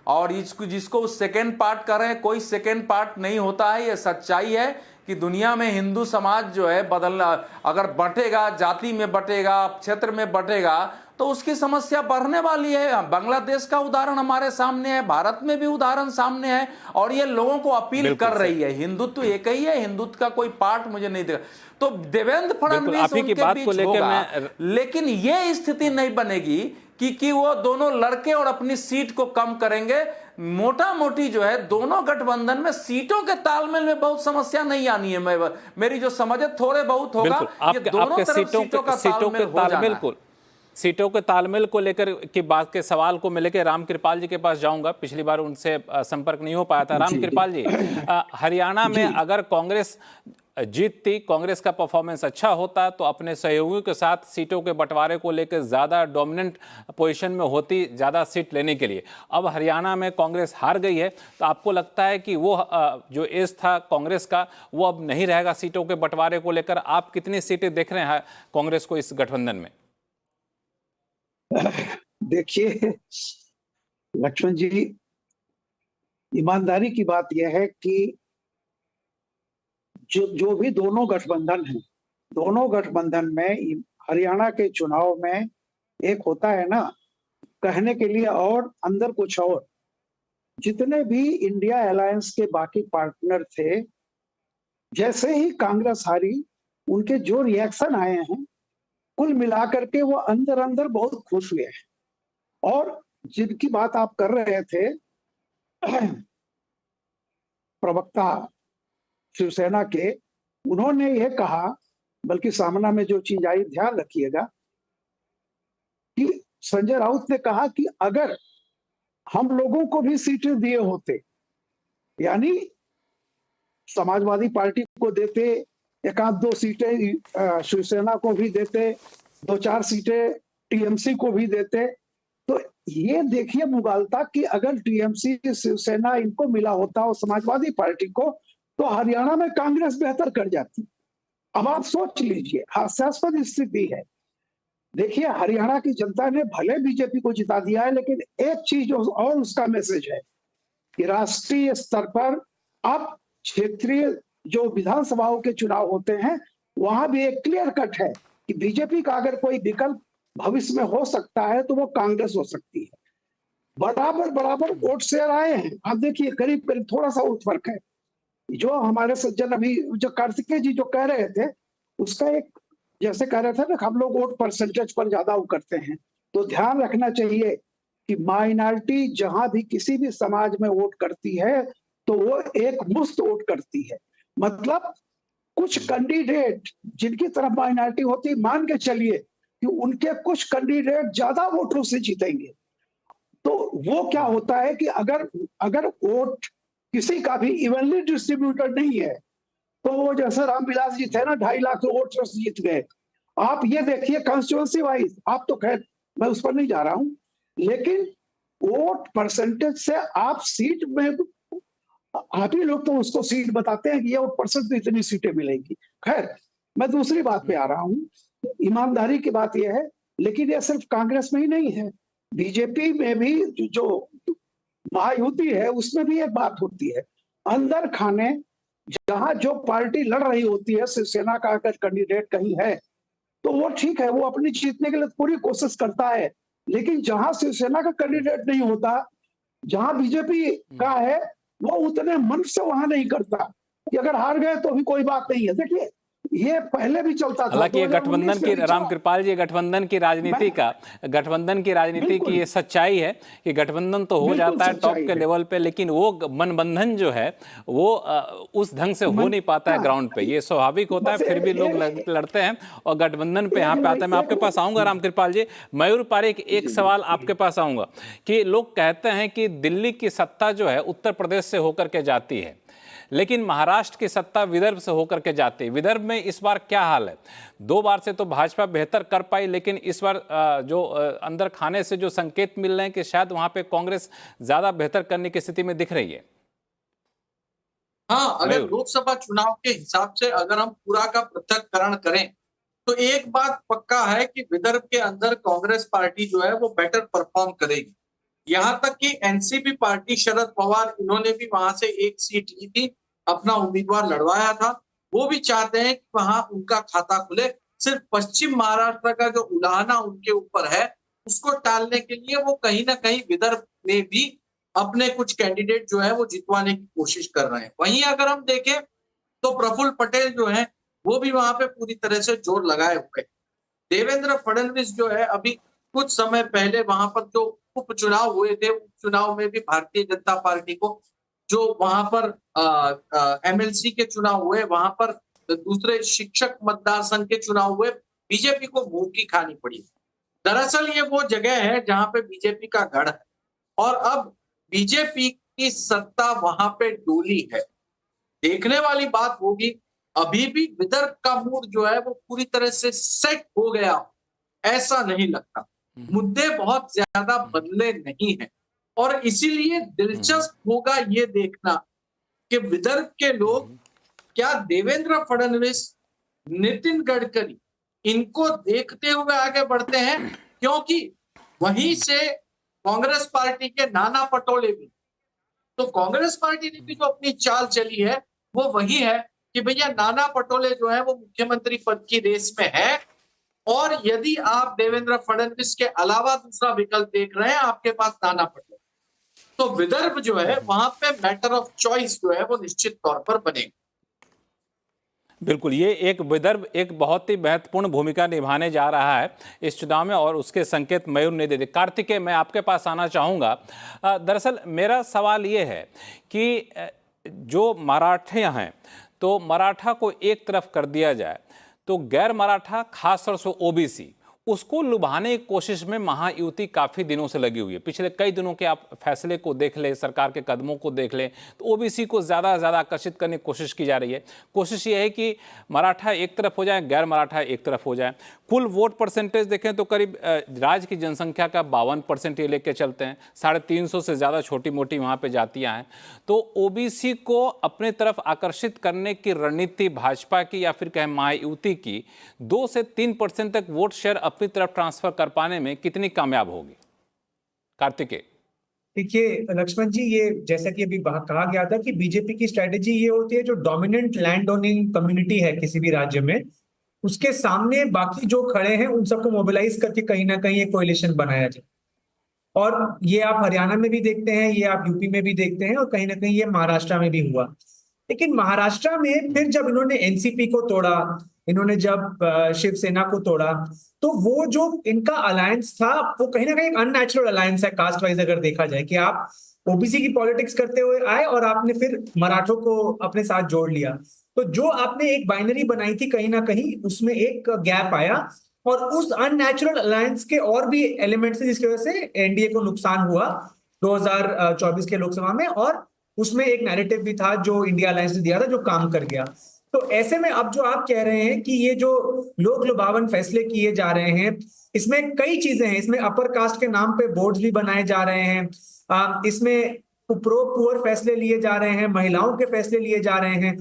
और जिसको सेकेंड पार्ट कर रहे हैं, कोई सेकेंड पार्ट नहीं होता है। ये सच्चाई है कि दुनिया में हिंदू समाज जो है बदलना, अगर बटेगा, जाति में बटेगा, क्षेत्र में बटेगा, तो उसकी समस्या बढ़ने वाली है। बांग्लादेश का उदाहरण हमारे सामने है, भारत में भी उदाहरण सामने है, और ये लोगों को अपील कर रही है। हिंदुत्व एक ही है, हिंदुत्व का कोई पार्ट मुझे नहीं दिखा। तो देवेंद्र फडणवीस उनके बीच होगा, लेकिन ये स्थिति नहीं बनेगी कि वो दोनों लड़के और अपनी सीट को कम करेंगे। मोटा मोटी जो है दोनों गठबंधन में सीटों के तालमेल में बहुत समस्या नहीं आनी है। मेरी जो समझ है थोड़े बहुत होगा, ये दोनों तरफ सीटों का तालमेल हो जाना है। सीटों के तालमेल को लेकर की बात के सवाल को मैं लेकर राम कृपाल जी के पास जाऊंगा। पिछली बार उनसे संपर्क नहीं हो पाया था। राम कृपाल जी, हरियाणा में अगर कांग्रेस जीतती, कांग्रेस का परफॉर्मेंस अच्छा होता तो अपने सहयोगियों के साथ सीटों के बंटवारे को लेकर ज्यादा डोमिनेंट पोजीशन में होती, ज्यादा सीट लेने के लिए। अब हरियाणा में कांग्रेस हार गई है, तो आपको लगता है कि वो जो एज था कांग्रेस का वो अब नहीं रहेगा सीटों के बंटवारे को लेकर? आप कितनी सीटें देख रहे हैं कांग्रेस को इस गठबंधन में? देखिए लक्ष्मण जी, ईमानदारी की बात यह है कि जो भी दोनों गठबंधन हैं, दोनों गठबंधन में हरियाणा के चुनाव में एक होता है ना कहने के लिए और अंदर कुछ और। जितने भी इंडिया अलायंस के बाकी पार्टनर थे, जैसे ही कांग्रेस हारी, उनके जो रिएक्शन आए हैं, कुल मिलाकर के वो अंदर अंदर बहुत खुश हुए हैं। और जिनकी बात आप कर रहे थे, प्रवक्ता शिवसेना के, उन्होंने ये कहा, बल्कि सामना में जो चीज आई ध्यान रखिएगा, कि संजय राउत ने कहा कि अगर हम लोगों को भी सीटें दिए होते, यानी समाजवादी पार्टी को देते, एक आध दो सीटें शिवसेना को भी देते, 2-4 सीटें टीएमसी को भी देते, तो ये देखिए मुगालता कि अगर टीएमसी शिवसेना इनको मिला होता और समाजवादी पार्टी को, तो हरियाणा में कांग्रेस बेहतर कर जाती। अब आप सोच लीजिए, हास्यास्पद स्थिति है। देखिए हरियाणा की जनता ने भले बीजेपी को जिता दिया है, लेकिन एक चीज और उसका मैसेज है कि राष्ट्रीय स्तर पर अब क्षेत्रीय जो विधानसभाओं के चुनाव होते हैं, वहां भी एक क्लियर कट है कि बीजेपी का अगर कोई विकल्प भविष्य में हो सकता है तो वो कांग्रेस हो सकती है। बराबर बराबर वोट शेयर आए हैं। आप देखिए करीब करीब थोड़ा सा और फर्क है। जो हमारे सज्जन अभी जो कार्तिकेय जी जो कह रहे थे, उसका एक जैसे कह रहे थे ना, हम लोग वोट परसेंटेज पर ज्यादा वो करते हैं, तो ध्यान रखना चाहिए कि माइनॉरिटी जहां भी किसी भी समाज में वोट करती है तो वो एक मुफ्त वोट करती है। मतलब कुछ कैंडिडेट जिनकी तरफ माइनॉरिटी होती, मान के चलिए कि उनके कुछ कैंडिडेट ज्यादा वोटों से जीतेंगे, तो वो क्या होता है कि अगर वोट किसी का भी इवनली डिस्ट्रीब्यूटेड नहीं है, तो वो जैसे रामविलास जी थे ना, 2.5 लाख वोट से जीत गए। आप ये देखिए कॉन्स्टिट्यूएंसी वाइज, आप तो खैर मैं उस पर नहीं जा रहा हूं, लेकिन वोट परसेंटेज से आप सीट में, आप ही लोग तो उसको सीट बताते हैं कि ये वोट परसेंट तो इतनी सीटें मिलेंगी। खैर मैं दूसरी बात पे आ रहा हूं, ईमानदारी की बात यह है, लेकिन ये सिर्फ कांग्रेस में ही नहीं है, बीजेपी में भी जो महायुति है उसमें भी एक बात होती है, अंदर खाने जहां जो पार्टी लड़ रही होती है, शिवसेना का अगर कैंडिडेट कहीं है तो वो ठीक है, वो अपनी जीतने के लिए पूरी कोशिश करता है, लेकिन जहां शिवसेना का कैंडिडेट नहीं होता, जहां बीजेपी का है, वो उतने मन से वहां नहीं करता कि अगर हार गए तो भी कोई बात नहीं है। देखिए ये पहले भी चलता था। हालांकि ये गठबंधन की, रामकृपाल जी, गठबंधन की राजनीति की ये सच्चाई है कि गठबंधन तो हो जाता है टॉप के लेवल पे, लेकिन वो मनबंधन जो है वो उस ढंग से हो नहीं पाता है ग्राउंड पे। ये स्वाभाविक होता है, फिर भी लोग लड़ते हैं और गठबंधन पे यहाँ पे आते हैं। मैं आपके पास आऊंगा रामकृपाल जी। मयूर पारेख, एक सवाल आपके पास आऊंगा कि लोग कहते हैं कि दिल्ली की सत्ता जो है उत्तर प्रदेश से होकर के जाती है, लेकिन महाराष्ट्र की सत्ता विदर्भ से होकर के जाती है। विदर्भ में इस बार क्या हाल है? 2 बार से तो भाजपा बेहतर कर पाई, लेकिन इस बार जो अंदर खाने से जो संकेत मिल रहे हैं कि शायद वहां पे कांग्रेस ज्यादा बेहतर करने की स्थिति में दिख रही है। हाँ, अगर लोकसभा चुनाव के हिसाब से अगर हम पूरा का पृथक्करण करें तो एक बात पक्का है कि विदर्भ के अंदर कांग्रेस पार्टी जो है वो बेटर परफॉर्म करेगी। यहां तक कि एनसीपी पार्टी, शरद पवार, इन्होंने भी वहां से एक सीट ली थी, अपना उम्मीदवार लड़वाया था। वो भी चाहते हैं कि वहां उनका खाता खुले। सिर्फ पश्चिम महाराष्ट्र का जो उलाहना उनके ऊपर है, उसको टालने के लिए वो कहीं ना कहीं विदर्भ में भी अपने कुछ कैंडिडेट जो है वो जितवाने की कोशिश कर रहे हैं। वहीं अगर हम देखें तो प्रफुल्ल पटेल जो है वो भी वहां पे पूरी तरह से जोर लगाए हुए। देवेंद्र फडणवीस जो है, अभी कुछ समय पहले वहां पर जो उपचुनाव हुए थे, उपचुनाव में भी भारतीय जनता पार्टी को, जो वहां पर एमएलसी के चुनाव हुए, वहां पर दूसरे शिक्षक मतदार संघ के चुनाव हुए, बीजेपी को मुंह की खानी पड़ी। दरअसल ये वो जगह है जहां पे बीजेपी का गढ़ है और अब बीजेपी की सत्ता वहां पे डोली है। देखने वाली बात होगी, अभी भी विदर्भ का मूड जो है वो पूरी तरह से सेट हो गया, ऐसा नहीं लगता। मुद्दे बहुत ज्यादा बदले नहीं हैं और इसीलिए दिलचस्प होगा ये देखना कि विदर्भ के लोग क्या देवेंद्र फडणवीस, नितिन गडकरी, इनको देखते हुए आगे बढ़ते हैं, क्योंकि वहीं से कांग्रेस पार्टी के नाना पटोले भी, तो कांग्रेस पार्टी ने भी जो अपनी चाल चली है वो वही है कि भैया नाना पटोले जो है वो मुख्यमंत्री पद की रेस में है और यदि आप देवेंद्र फडणवीस के अलावा दूसरा विकल्प देख रहे हैं, आपके पास नाना पटोले, तो विदर्भ जो है वहां पे मैटर ऑफ चॉइस जो है वो निश्चित तौर पर बनेगा। बिल्कुल, ये एक विदर्भ एक बहुत ही महत्वपूर्ण भूमिका निभाने जा रहा है इस चुनाव में, और उसके संकेत मयूर ने दे दिए। कार्तिकेय, मैं आपके पास आना चाहूँगा। दरअसल मेरा सवाल ये है कि जो मराठे हैं, तो मराठा को एक तरफ कर दिया जाए तो गैर मराठा, खासतौर से ओबीसी, उसको लुभाने की कोशिश में महायुति काफ़ी दिनों से लगी हुई है। पिछले कई दिनों के आप फैसले को देख लें, सरकार के कदमों को देख लें, तो ओबीसी को ज़्यादा से ज़्यादा आकर्षित करने की कोशिश की जा रही है। कोशिश ये है कि मराठा एक तरफ हो जाए, गैर मराठा एक तरफ हो जाए। कुल वोट परसेंटेज देखें तो करीब राज्य की जनसंख्या का 52% ये लेके चलते हैं। 350 से ज़्यादा छोटी मोटी वहाँ पे जातियाँ हैं। तो ओबीसी को अपने तरफ आकर्षित करने की रणनीति भाजपा की या फिर कहें महायुति की 2 से 3% तक वोट शेयर अपनी तरफ ट्रांसफर कर पाने में कितनी कामयाब होगी? कार्तिकेय। देखिए लक्ष्मण जी, ये जैसा कि अभी कहा गया था कि बीजेपी की स्ट्रेटेजी ये होती है, जो डोमिनेंट लैंड ओनिंग कम्युनिटी है किसी भी राज्य में, उसके सामने बाकी जो खड़े हैं उन सबको मोबिलाइज करके कहीं ना कहीं एक कोएलिशन बनाया जाए। और ये आप हरियाणा में भी देखते हैं, ये आप यूपी में भी देखते हैं, और कहीं ना कहीं ये महाराष्ट्र में भी हुआ। लेकिन महाराष्ट्र में फिर जब इन्होंने एनसीपी को तोड़ा, इन्होंने जब शिवसेना को तोड़ा, तो वो जो इनका अलायंस था वो कहीं ना कहीं अननेचुरल अलायंस है कास्ट वाइज, अगर देखा जाए कि आप ओबीसी की पॉलिटिक्स करते हुए आए और आपने फिर मराठों को अपने साथ जोड़ लिया। तो जो आपने एक बाइनरी बनाई थी, कहीं ना कहीं उसमें एक गैप आया, और उस अननेचुरल अलायंस के और भी एलिमेंट्स जिसकी वजह से एनडीए को नुकसान हुआ 2024 के लोकसभा में, और उसमें एक नैरेटिव भी था जो इंडिया अलायंस ने दिया था, जो काम कर गया। तो ऐसे में अब जो आप कह रहे हैं कि ये जो लोक लुभावन फैसले किए जा रहे हैं, इसमें कई चीजें हैं। इसमें अपर कास्ट के नाम पे बोर्ड्स भी बनाए जा रहे हैं, इसमें प्रो पुअर फैसले लिए जा रहे हैं, महिलाओं के फैसले लिए जा रहे हैं।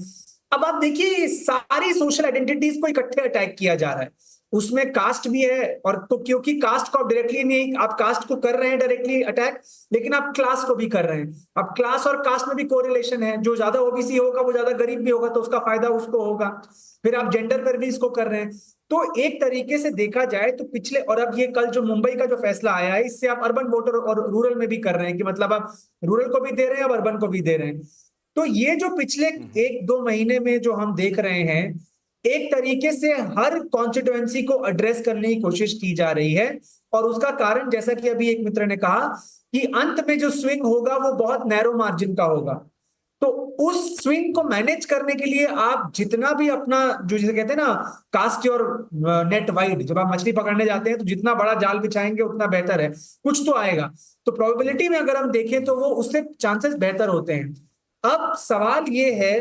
अब आप देखिए, सारी सोशल आइडेंटिटीज को इकट्ठे अटैक किया जा रहा है, उसमें कास्ट भी है। और तो क्योंकि कास्ट को आप डायरेक्टली नहीं, आप कास्ट को कर रहे हैं डायरेक्टली अटैक, लेकिन आप क्लास को भी कर रहे हैं। अब क्लास और कास्ट में भी कोरिलेशन है, जो ज्यादा ओबीसी होगा वो ज्यादा गरीब भी होगा, तो उसका फायदा उसको होगा। फिर आप जेंडर पर भी इसको कर रहे हैं। तो एक तरीके से देखा जाए तो पिछले, और अब ये कल जो मुंबई का जो फैसला आया है, इससे आप अर्बन वोटर और रूरल में भी कर रहे हैं, कि मतलब आप रूरल को भी दे रहे हैं, अब अर्बन को भी दे रहे हैं। तो ये जो पिछले 1-2 महीने में जो हम देख रहे हैं, एक तरीके से हर कॉन्स्टिट्यूएंसी को एड्रेस करने की कोशिश की जा रही है। और उसका कारण, जैसा कि अभी एक मित्र ने कहा, कि अंत में जो स्विंग होगा वो बहुत नैरो मार्जिन का होगा। तो उस स्विंग को मैनेज करने के लिए आप जितना भी अपना, जो जिसे कहते हैं ना, कास्ट योर नेट वाइड, जब आप मछली पकड़ने जाते हैं तो जितना बड़ा जाल बिछाएंगे उतना बेहतर है, कुछ तो आएगा। तो प्रोबेबिलिटी में अगर हम देखें तो वो उससे चांसेस बेहतर होते हैं। अब सवाल ये है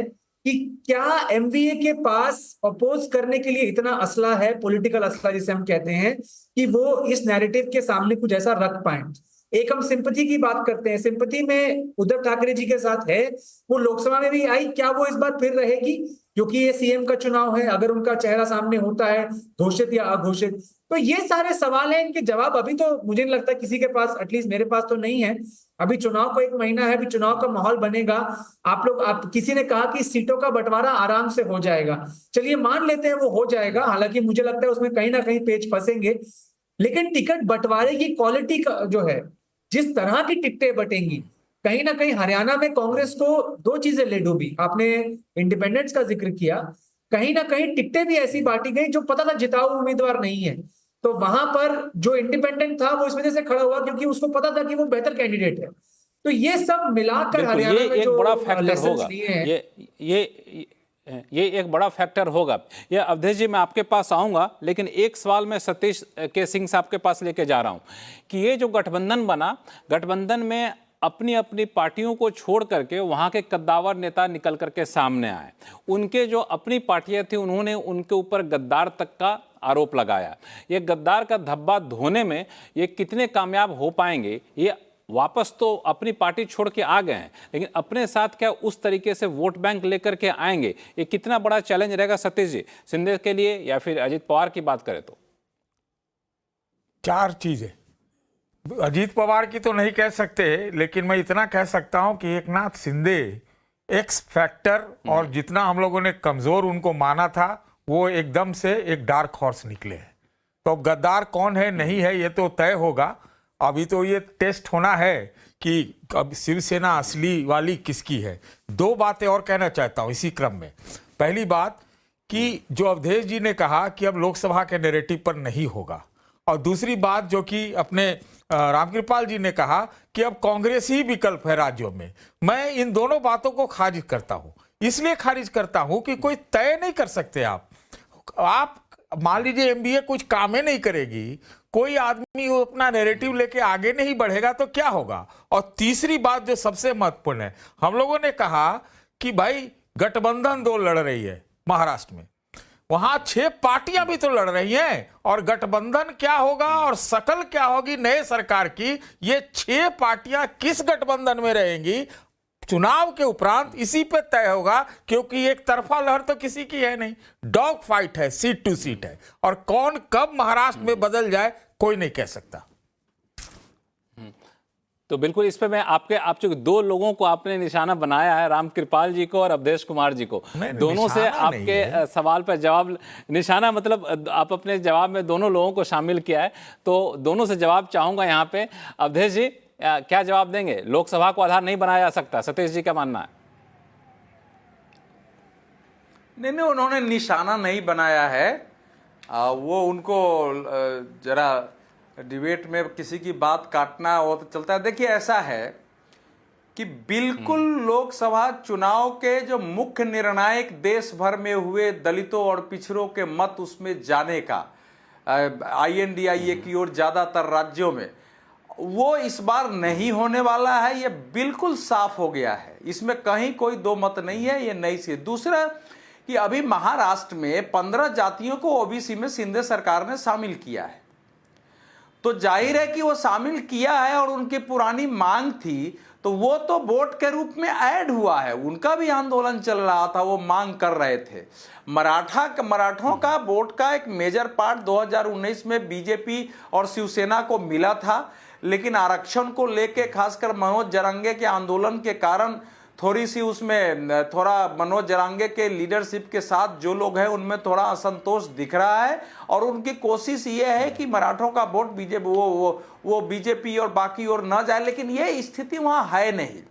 कि क्या एमवीए के पास अपोज करने के लिए इतना असला है, पॉलिटिकल असला जिसे हम कहते हैं, कि वो इस नैरेटिव के सामने कुछ ऐसा रख पाए। एक हम सिंपैथी की बात करते हैं, सिंपैथी में उद्धव ठाकरे जी के साथ है, वो लोकसभा में भी आई, क्या वो इस बार फिर रहेगी? क्योंकि ये सीएम का चुनाव है, अगर उनका चेहरा सामने होता है घोषित या अघोषित। तो ये सारे सवाल हैं, इनके जवाब अभी तो मुझे नहीं लगता किसी के पास, एटलीस्ट मेरे पास तो नहीं है। अभी चुनाव को 1 महीना है, अभी चुनाव का माहौल बनेगा। आप किसी ने कहा कि सीटों का बंटवारा आराम से हो जाएगा, चलिए मान लेते हैं वो हो जाएगा, हालांकि मुझे लगता है उसमें कहीं ना कहीं पेच फंसेंगे। लेकिन टिकट बंटवारे की क्वालिटी का जो है, जिस तरह की टिकटें बटेंगी, कहीं ना कहीं हरियाणा में कांग्रेस को 2 चीजें ले डूबी। आपने इंडिपेंडेंस का जिक्र किया, कहीं ना कहीं टिकटें भी ऐसी बांटी गई जो पता था जिताऊ उम्मीदवार नहीं है, तो वहां पर जो इंडिपेंडेंट था वो इस वजह से खड़ा हुआ क्योंकि उसको पता था कि वो बेहतर कैंडिडेट है। तो ये सब मिलाकर हरियाणा में जो बड़ा फैक्टर लेसन्स होगा, लिए हैं, ये एक बड़ा फैक्टर होगा। ये अवधेश जी, मैं आपके पास आऊंगा, लेकिन एक सवाल मैं सतीश के सिंह साहब के पास लेके जा रहा हूं कि ये जो गठबंधन बना, गठबंधन में अपनी अपनी पार्टियों को छोड़ करके वहाँ के कद्दावर नेता निकल करके सामने आए। उनके जो अपनी पार्टियां थी, उन्होंने उनके ऊपर गद्दार तक का आरोप लगाया। ये गद्दार का धब्बा धोने में ये कितने कामयाब हो पाएंगे? ये वापस तो अपनी पार्टी छोड़ के आ गए हैं, लेकिन अपने साथ क्या उस तरीके से वोट बैंक लेकर के आएंगे? ये कितना बड़ा चैलेंज रहेगा सतीश जी, शिंदे के लिए या फिर अजीत पवार की बात करें तो? 4 चीजें। अजीत पवार की तो नहीं कह सकते, लेकिन मैं इतना कह सकता हूं कि एकनाथ शिंदे एक्स फैक्टर, और जितना हम लोगों ने कमजोर उनको माना था, वो एकदम से एक डार्क हॉर्स निकले हैं। तो अब गद्दार कौन है नहीं है ये तो तय होगा। अभी तो ये टेस्ट होना है कि अब शिवसेना असली वाली किसकी है। दो बातें और कहना चाहता हूं इसी क्रम में। पहली बात कि जो अवधेश जी ने कहा कि अब लोकसभा के नैरेटिव पर नहीं होगा, और दूसरी बात जो कि अपने रामकृपाल जी ने कहा कि अब कांग्रेस ही विकल्प है राज्यों में। मैं इन दोनों बातों को खारिज करता हूं। इसलिए खारिज करता हूं कि कोई तय नहीं कर सकते आप मान लीजिए एमबीए कुछ काम ही नहीं करेगी, कोई आदमी वो अपना नैरेटिव लेके आगे नहीं बढ़ेगा तो क्या होगा। और तीसरी बात जो सबसे महत्वपूर्ण है, हम लोगों ने कहा कि भाई गठबंधन 2 लड़ रही है महाराष्ट्र में, वहां 6 पार्टियां भी तो लड़ रही हैं, और गठबंधन क्या होगा और शकल क्या होगी नए सरकार की, ये 6 पार्टियां किस गठबंधन में रहेंगी चुनाव के उपरांत इसी पे तय होगा, क्योंकि एक तरफा लहर तो किसी की है नहीं, डॉग फाइट है, सीट टू सीट है, और कौन कब महाराष्ट्र में बदल जाए कोई नहीं कह सकता। तो बिल्कुल इस पे मैं आप जो 2 लोगों को आपने निशाना बनाया है, रामकृपाल जी को और अवधेश कुमार जी को, दोनों से आपके सवाल पर जवाब निशाना मतलब आप अपने जवाब में दोनों लोगों को शामिल किया है, तो दोनों से जवाब चाहूंगा यहाँ पे। अवधेश जी क्या जवाब देंगे? लोकसभा को आधार नहीं बनाया जा सकता, सतीश जी क्या मानना है? नहीं, उन्होंने निशाना नहीं बनाया है। वो उनको जरा डिबेट में किसी की बात काटना वो तो चलता है। देखिए ऐसा है कि बिल्कुल लोकसभा चुनाव के जो मुख्य निर्णायक देश भर में हुए दलितों और पिछड़ों के मत उसमें जाने का INDIA की ओर ज्यादातर राज्यों में, वो इस बार नहीं होने वाला है। ये बिल्कुल साफ हो गया है, इसमें कहीं कोई दो मत नहीं है। ये नई से दूसरा कि अभी महाराष्ट्र में 15 जातियों को ओबीसी में शिंदे सरकार ने शामिल किया है, तो जाहिर है कि वो शामिल किया है और उनकी पुरानी मांग थी तो वो तो वोट के रूप में ऐड हुआ है। उनका भी आंदोलन चल रहा था, वो मांग कर रहे थे। मराठों का वोट का एक मेजर पार्ट 2019 में बीजेपी और शिवसेना को मिला था, लेकिन आरक्षण को लेके खासकर मनोज जरांगे के आंदोलन के कारण थोड़ी सी उसमें थोड़ा मनोज जरांगे के लीडरशिप के साथ जो लोग हैं उनमें थोड़ा असंतोष दिख रहा है, और उनकी कोशिश ये है कि मराठों का वोट वो बीजेपी और बाकी और न जाए, लेकिन ये स्थिति वहां है नहीं।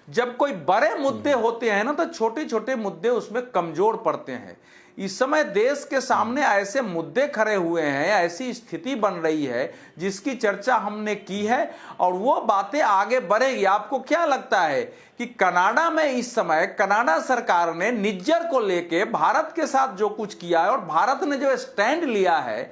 जब कोई बड़े मुद्दे होते हैं ना तो छोटे छोटे मुद्दे उसमें कमजोर पड़ते हैं। इस समय देश के सामने ऐसे मुद्दे खड़े हुए हैं, ऐसी स्थिति बन रही है जिसकी चर्चा हमने की है, और वो बातें आगे बढ़ेगी। आपको क्या लगता है कि कनाडा में इस समय कनाडा सरकार ने निज्जर को लेके भारत के साथ जो कुछ किया है, और भारत ने जो स्टैंड लिया है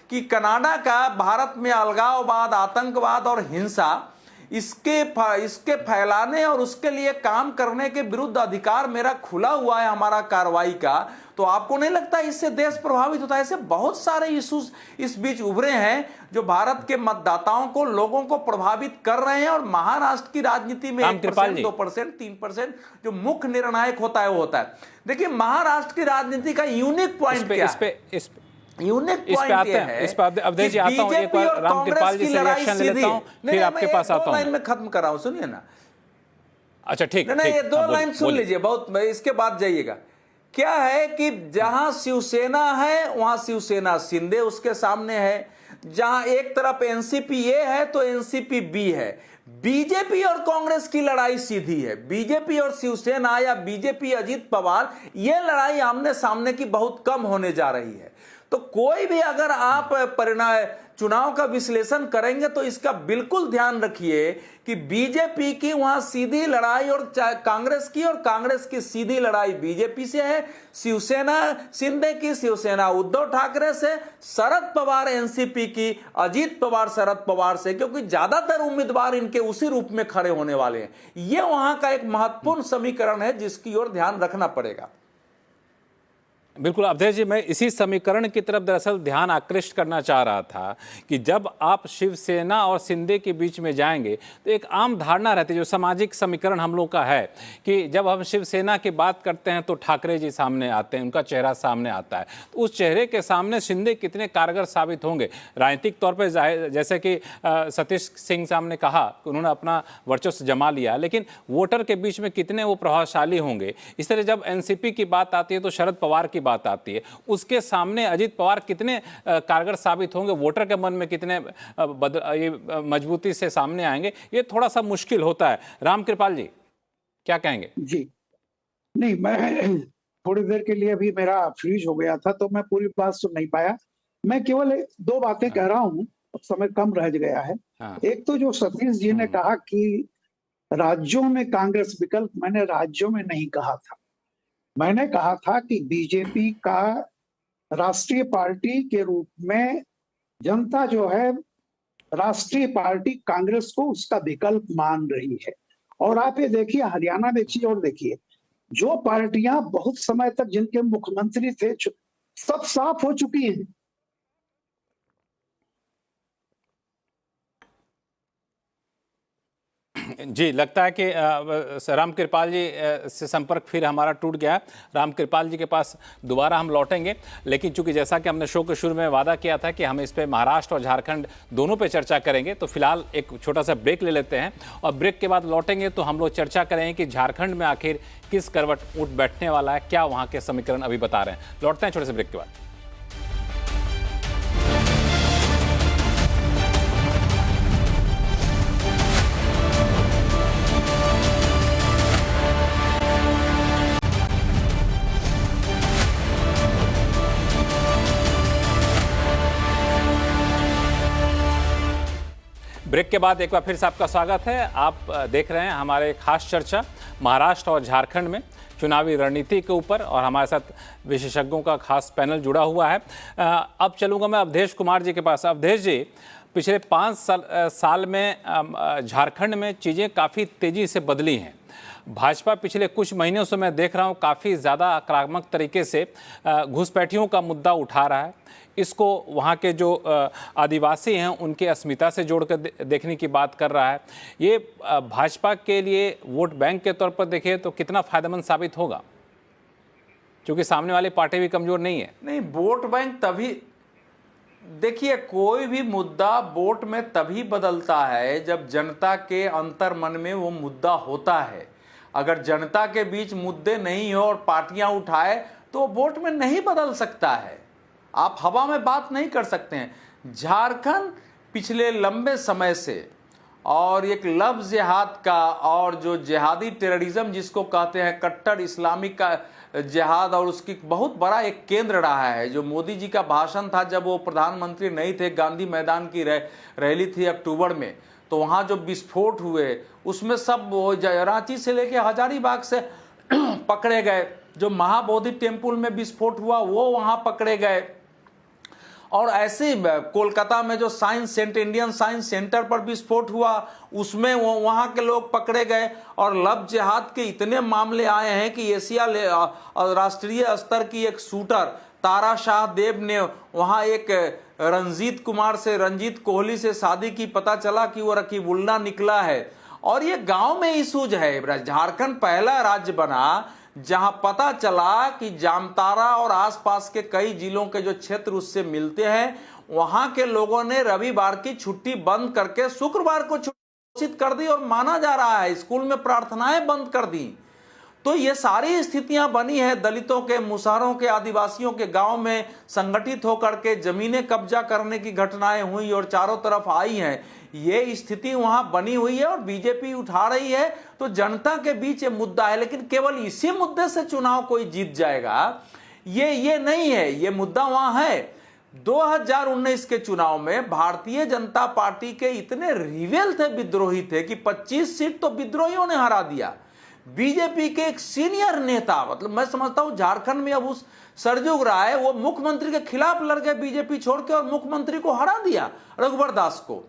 कि कनाडा का भारत में अलगाववाद, आतंकवाद और हिंसा इसके फैलाने और उसके लिए काम करने के विरुद्ध अधिकार मेरा खुला हुआ है हमारा कार्रवाई का, तो आपको नहीं लगता इससे देश प्रभावित होता है? ऐसे बहुत सारे इश्यूज इस बीच उभरे हैं जो भारत के मतदाताओं को, लोगों को प्रभावित कर रहे हैं। और महाराष्ट्र की राजनीति में 1%, 2%, 3% जो मुख्य निर्णायक होता है वो होता है। देखिए महाराष्ट्र की राजनीति का यूनिक पॉइंट क्या है? यूनिक पॉइंट ये है इस पर अवधेश जी आता हूं, एक बार रामकृपाल जी से रिएक्शन ले लेता हूं, फिर आपके पास आता हूं। लाइन में खत्म कर रहा हूं, सुनिए ना। अच्छा ठीक, नहीं ये 2 लाइन सुन लीजिए, बहुत इसके बाद जाइएगा। क्या है कि जहां शिवसेना है वहां शिवसेना शिंदे उसके सामने है, जहां एक तरफ एनसीपी ए है तो एनसीपी बी है। बीजेपी और कांग्रेस की लड़ाई सीधी है, बीजेपी और शिवसेना या बीजेपी अजीत पवार, ये लड़ाई आमने सामने की बहुत कम होने जा रही है। तो कोई भी अगर आप परिणाम चुनाव का विश्लेषण करेंगे तो इसका बिल्कुल ध्यान रखिए कि बीजेपी की वहां सीधी लड़ाई और कांग्रेस की सीधी लड़ाई बीजेपी से है, शिवसेना शिंदे की, शिवसेना उद्धव ठाकरे से, शरद पवार एनसीपी की, अजीत पवार शरद पवार से, क्योंकि ज्यादातर उम्मीदवार इनके उसी रूप में खड़े होने वाले हैं। यह वहां का एक महत्वपूर्ण समीकरण है जिसकी ओर ध्यान रखना पड़ेगा। बिल्कुल अवधेश जी, मैं इसी समीकरण की तरफ दरअसल ध्यान आकृष्ट करना चाह रहा था कि जब आप शिवसेना और शिंदे के बीच में जाएंगे तो एक आम धारणा रहती है, जो सामाजिक समीकरण हम लोग का है कि जब हम शिवसेना की बात करते हैं तो ठाकरे जी सामने आते हैं, उनका चेहरा सामने आता है। तो उस चेहरे के सामने शिंदे कितने कारगर साबित होंगे राजनीतिक तौर पर, जैसे कि सतीश सिंह साहब ने कहा कि उन्होंने अपना वर्चस्व जमा लिया, लेकिन वोटर के बीच में कितने वो प्रभावशाली होंगे। इस तरह जब एनसीपी की बात आती है तो शरद पवार की बात आती है, उसके सामने अजीत पवार कितने कारगर साबित होंगे, वोटर के मन में कितने ये मजबूती से सामने आएंगे, ये थोड़ा सा मुश्किल होता है। रामकृपाल जी क्या कहेंगे? जी नहीं, मैं थोड़ी देर के लिए अभी मेरा फ्रीज हो गया था तो मैं पूरी बात सुन नहीं पाया। मैं केवल दो बातें कह रहा हूँ, समय कम रह गया है। एक तो जो सतीश जी ने कहा कि राज्यों में कांग्रेस विकल्प, मैंने राज्यों में नहीं कहा था, मैंने कहा था कि बीजेपी का राष्ट्रीय पार्टी के रूप में जनता जो है राष्ट्रीय पार्टी कांग्रेस को उसका विकल्प मान रही है। और आप ये देखिए हरियाणा में एक चीज और देखिए, जो पार्टियां बहुत समय तक जिनके मुख्यमंत्री थे सब साफ हो चुकी हैं। जी, लगता है कि रामकृपाल जी से संपर्क फिर हमारा टूट गया। रामकृपाल जी के पास दोबारा हम लौटेंगे, लेकिन चूंकि जैसा कि हमने शो के शुरू में वादा किया था कि हम इस पे महाराष्ट्र और झारखंड दोनों पे चर्चा करेंगे, तो फिलहाल एक छोटा सा ब्रेक ले लेते हैं और ब्रेक के बाद लौटेंगे तो हम लोग चर्चा करेंगे कि झारखंड में आखिर किस करवट उठ बैठने वाला है, क्या वहाँ के समीकरण अभी बता रहे हैं। लौटते हैं छोटे से ब्रेक के बाद। ब्रेक के बाद एक बार फिर से आपका स्वागत है। आप देख रहे हैं हमारे खास चर्चा महाराष्ट्र और झारखंड में चुनावी रणनीति के ऊपर, और हमारे साथ विशेषज्ञों का खास पैनल जुड़ा हुआ है। अब चलूंगा मैं अवधेश कुमार जी के पास। अवधेश जी, पिछले 5 साल में झारखंड में चीज़ें काफ़ी तेज़ी से बदली हैं। भाजपा पिछले कुछ महीनों से मैं देख रहा हूँ काफ़ी ज़्यादा आक्रामक तरीके से घुसपैठियों का मुद्दा उठा रहा है। इसको वहाँ के जो आदिवासी हैं उनके अस्मिता से जोड़कर देखने की बात कर रहा है। ये भाजपा के लिए वोट बैंक के तौर पर देखें तो कितना फायदेमंद साबित होगा, क्योंकि सामने वाली पार्टी भी कमजोर नहीं है। नहीं, वोट बैंक तभी, देखिए कोई भी मुद्दा वोट में तभी बदलता है जब जनता के अंतर मन में वो मुद्दा होता है। अगर जनता के बीच मुद्दे नहीं हो और पार्टियां उठाए तो वोट में नहीं बदल सकता है। आप हवा में बात नहीं कर सकते हैं। झारखंड पिछले लंबे समय से और एक लव जिहाद का और जो जिहादी टेररिज्म जिसको कहते हैं कट्टर इस्लामिक का जिहाद, और उसकी बहुत बड़ा एक केंद्र रहा है। जो मोदी जी का भाषण था जब वो प्रधानमंत्री नहीं थे, गांधी मैदान की रैली थी अक्टूबर में, तो वहाँ जो विस्फोट हुए उसमें सब रांची से लेके हजारीबाग से पकड़े गए। जो महाबोधि टेम्पल में विस्फोट हुआ वो वहाँ पकड़े गए। और ऐसे कोलकाता में जो इंडियन साइंस सेंटर पर विस्फोट हुआ उसमें वहाँ के लोग पकड़े गए। और लव जिहाद के इतने मामले आए हैं कि एशिया राष्ट्रीय स्तर की एक शूटर तारा शाह देव ने वहाँ एक रंजीत कोहली से शादी की, पता चला कि वो रकीबुल्ला निकला है। और ये गांव में इशूज है। झारखंड पहला राज्य बना जहां पता चला कि जामतारा और आसपास के कई जिलों के जो क्षेत्र उससे मिलते हैं, वहां के लोगों ने रविवार की छुट्टी बंद करके शुक्रवार को छुट्टी घोषित कर दी और माना जा रहा है स्कूल में प्रार्थनाएं बंद कर दी। तो ये सारी स्थितियां बनी है। दलितों के, मुसहरों के, आदिवासियों के गांव में संगठित होकर के जमीनें कब्जा करने की घटनाएं हुई और चारों तरफ आई हैं। ये स्थिति वहां बनी हुई है और बीजेपी उठा रही है। तो जनता के बीच ये मुद्दा है, लेकिन केवल इसी मुद्दे से चुनाव कोई जीत जाएगा ये नहीं है। ये मुद्दा वहां है। 2019 के चुनाव में भारतीय जनता पार्टी के इतने रिवेल थे, विद्रोही थे कि 25 सीट तो विद्रोहियों ने हरा दिया। बीजेपी के एक सीनियर नेता, मतलब मैं समझता हूं झारखंड में अब उस सरजुग राय वो मुख्यमंत्री के खिलाफ लड़ गए बीजेपी छोड़ के और मुख्यमंत्री को हरा दिया, रघुवर दास को।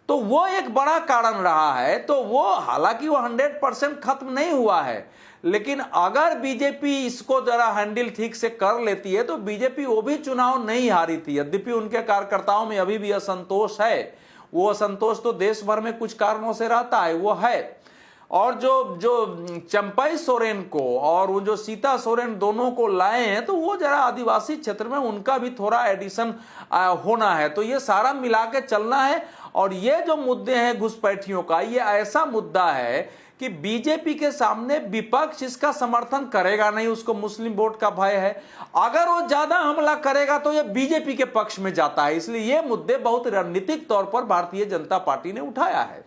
तो वो एक बड़ा कारण रहा है। तो वो हालांकि वो 100% खत्म नहीं हुआ है, लेकिन अगर बीजेपी इसको जरा हैंडल ठीक से कर लेती है तो बीजेपी वो भी चुनाव नहीं हारी थी। यद्यपि उनके कार्यकर्ताओं में अभी भी असंतोष है। वो असंतोष तो देश भर में कुछ कारणों से रहता है, वो है। और जो चंपाई सोरेन को और वो जो सीता सोरेन दोनों को लाए हैं, तो वो जरा आदिवासी क्षेत्र में उनका भी थोड़ा एडिशन होना है। तो ये सारा मिला के चलना है। और ये जो मुद्दे हैं घुसपैठियों का, ये ऐसा मुद्दा है कि बीजेपी के सामने विपक्ष इसका समर्थन करेगा नहीं, उसको मुस्लिम वोट का भय है। अगर वो ज्यादा हमला करेगा तो ये बीजेपी के पक्ष में जाता है। इसलिए ये मुद्दे बहुत रणनीतिक तौर पर भारतीय जनता पार्टी ने उठाया है।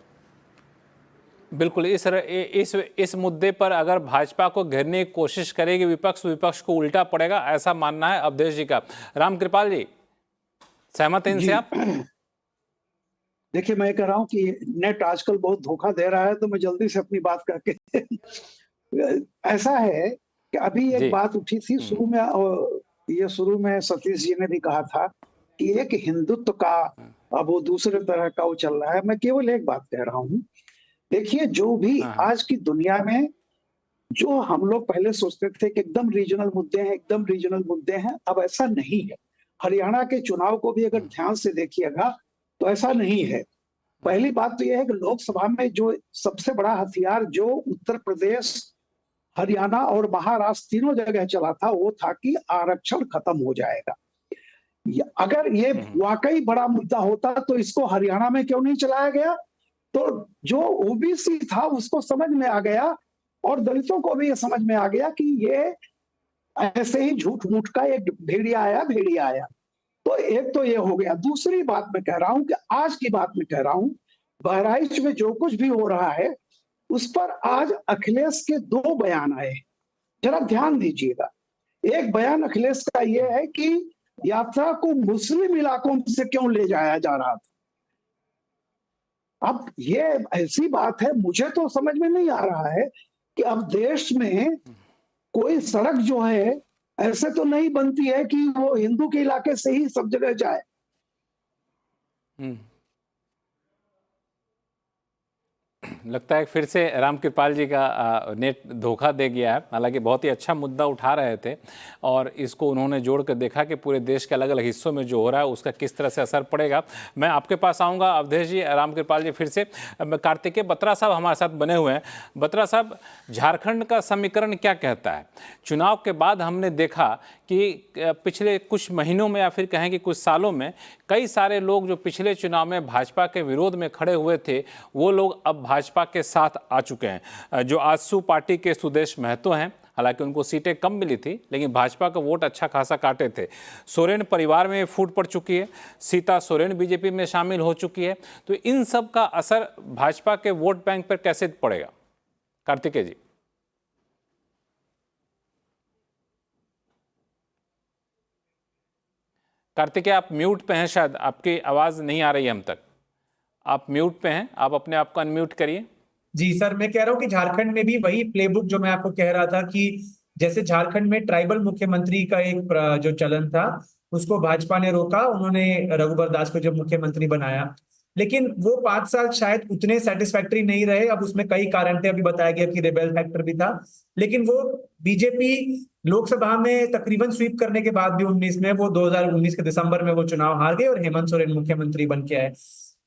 बिल्कुल, इस मुद्दे पर अगर भाजपा को घेरने की कोशिश करेगी विपक्ष को उल्टा पड़ेगा, ऐसा मानना है अवधेश जी का। रामकृपाल जी, सहमत हैं इनसे आप? देखिए, मैं कह रहा हूं कि नेट आजकल बहुत धोखा दे रहा है, तो मैं जल्दी से अपनी बात करके ऐसा है कि अभी एक बात उठी थी शुरू में, और ये शुरू में सतीश जी ने भी कहा था कि एक हिंदुत्व का अब वो दूसरे तरह का वो चल रहा है। मैं केवल एक बात कह रहा हूं, देखिए, जो भी आज की दुनिया में जो हम लोग पहले सोचते थे कि एकदम रीजनल मुद्दे हैं, अब ऐसा नहीं है। हरियाणा के चुनाव को भी अगर ध्यान से देखिएगा तो ऐसा नहीं है। पहली बात तो यह है कि लोकसभा में जो सबसे बड़ा हथियार जो उत्तर प्रदेश, हरियाणा और महाराष्ट्र तीनों जगह चला था, वो था कि आरक्षण खत्म हो जाएगा। अगर ये वाकई बड़ा मुद्दा होता तो इसको हरियाणा में क्यों नहीं चलाया गया? तो जो ओबीसी था उसको समझ में आ गया, और दलितों को भी ये समझ में आ गया कि ये ऐसे ही झूठ मूठ का एक भेड़िया आया। तो एक तो ये हो गया। दूसरी बात मैं कह रहा हूं कि आज की बात मैं कह रहा हूं, बहराइच में जो कुछ भी हो रहा है उस पर आज अखिलेश के 2 बयान आए, जरा ध्यान दीजिएगा। एक बयान अखिलेश का यह है कि यात्रा को मुस्लिम इलाकों से क्यों ले जाया जा रहा था। अब ये ऐसी बात है, मुझे तो समझ में नहीं आ रहा है कि अब देश में कोई सड़क जो है ऐसे तो नहीं बनती है कि वो हिंदू के इलाके से ही सब जगह जाए। लगता है फिर से रामकृपाल जी का नेट धोखा दे गया है। हालांकि बहुत ही अच्छा मुद्दा उठा रहे थे और इसको उन्होंने जोड़ कर देखा कि पूरे देश के अलग अलग हिस्सों में जो हो रहा है उसका किस तरह से असर पड़ेगा। मैं आपके पास आऊँगा अवधेश जी, रामकृपाल जी फिर से। कार्तिकेय बत्रा साहब हमारे साथ बने हुए हैं। बत्रा साहब, झारखंड का समीकरण क्या कहता है? चुनाव के बाद हमने देखा कि पिछले कुछ महीनों में या फिर कहें कि कुछ सालों में कई सारे लोग जो पिछले चुनाव में भाजपा के विरोध में खड़े हुए थे वो लोग अब भाजपा के साथ आ चुके हैं। जो आजसू पार्टी के सुदेश महतो हैं, हालांकि उनको सीटें कम मिली थी लेकिन भाजपा का वोट अच्छा खासा काटे थे। सोरेन परिवार में फूट पड़ चुकी है, सीता सोरेन बीजेपी में शामिल हो चुकी है। तो इन सब का असर भाजपा के वोट बैंक पर कैसे पड़ेगा? कार्तिकेय जी। कार्तिकेय, आप म्यूट पे हैं, शायद आपकी आवाज नहीं आ रही है हम तक। आप म्यूट पे हैं, आप अपने आप को अनम्यूट करिए। जी सर, मैं कह रहा हूँ कि झारखंड में भी वही प्लेबुक जो मैं आपको कह रहा था कि जैसे झारखंड में ट्राइबल मुख्यमंत्री का एक जो चलन था उसको भाजपा ने रोका, उन्होंने रघुबर दास को जब मुख्यमंत्री बनाया, लेकिन वो 5 साल शायद उतने सेटिस्फैक्टरी नहीं रहे। अब उसमें कई कारण थे, अभी बताया गया कि रेबेल फैक्टर भी था, लेकिन वो बीजेपी लोकसभा में तकरीबन स्वीप करने के बाद भी 19 में वो 2019 के दिसंबर में वो चुनाव हार गए और हेमंत सोरेन मुख्यमंत्री बन के आए।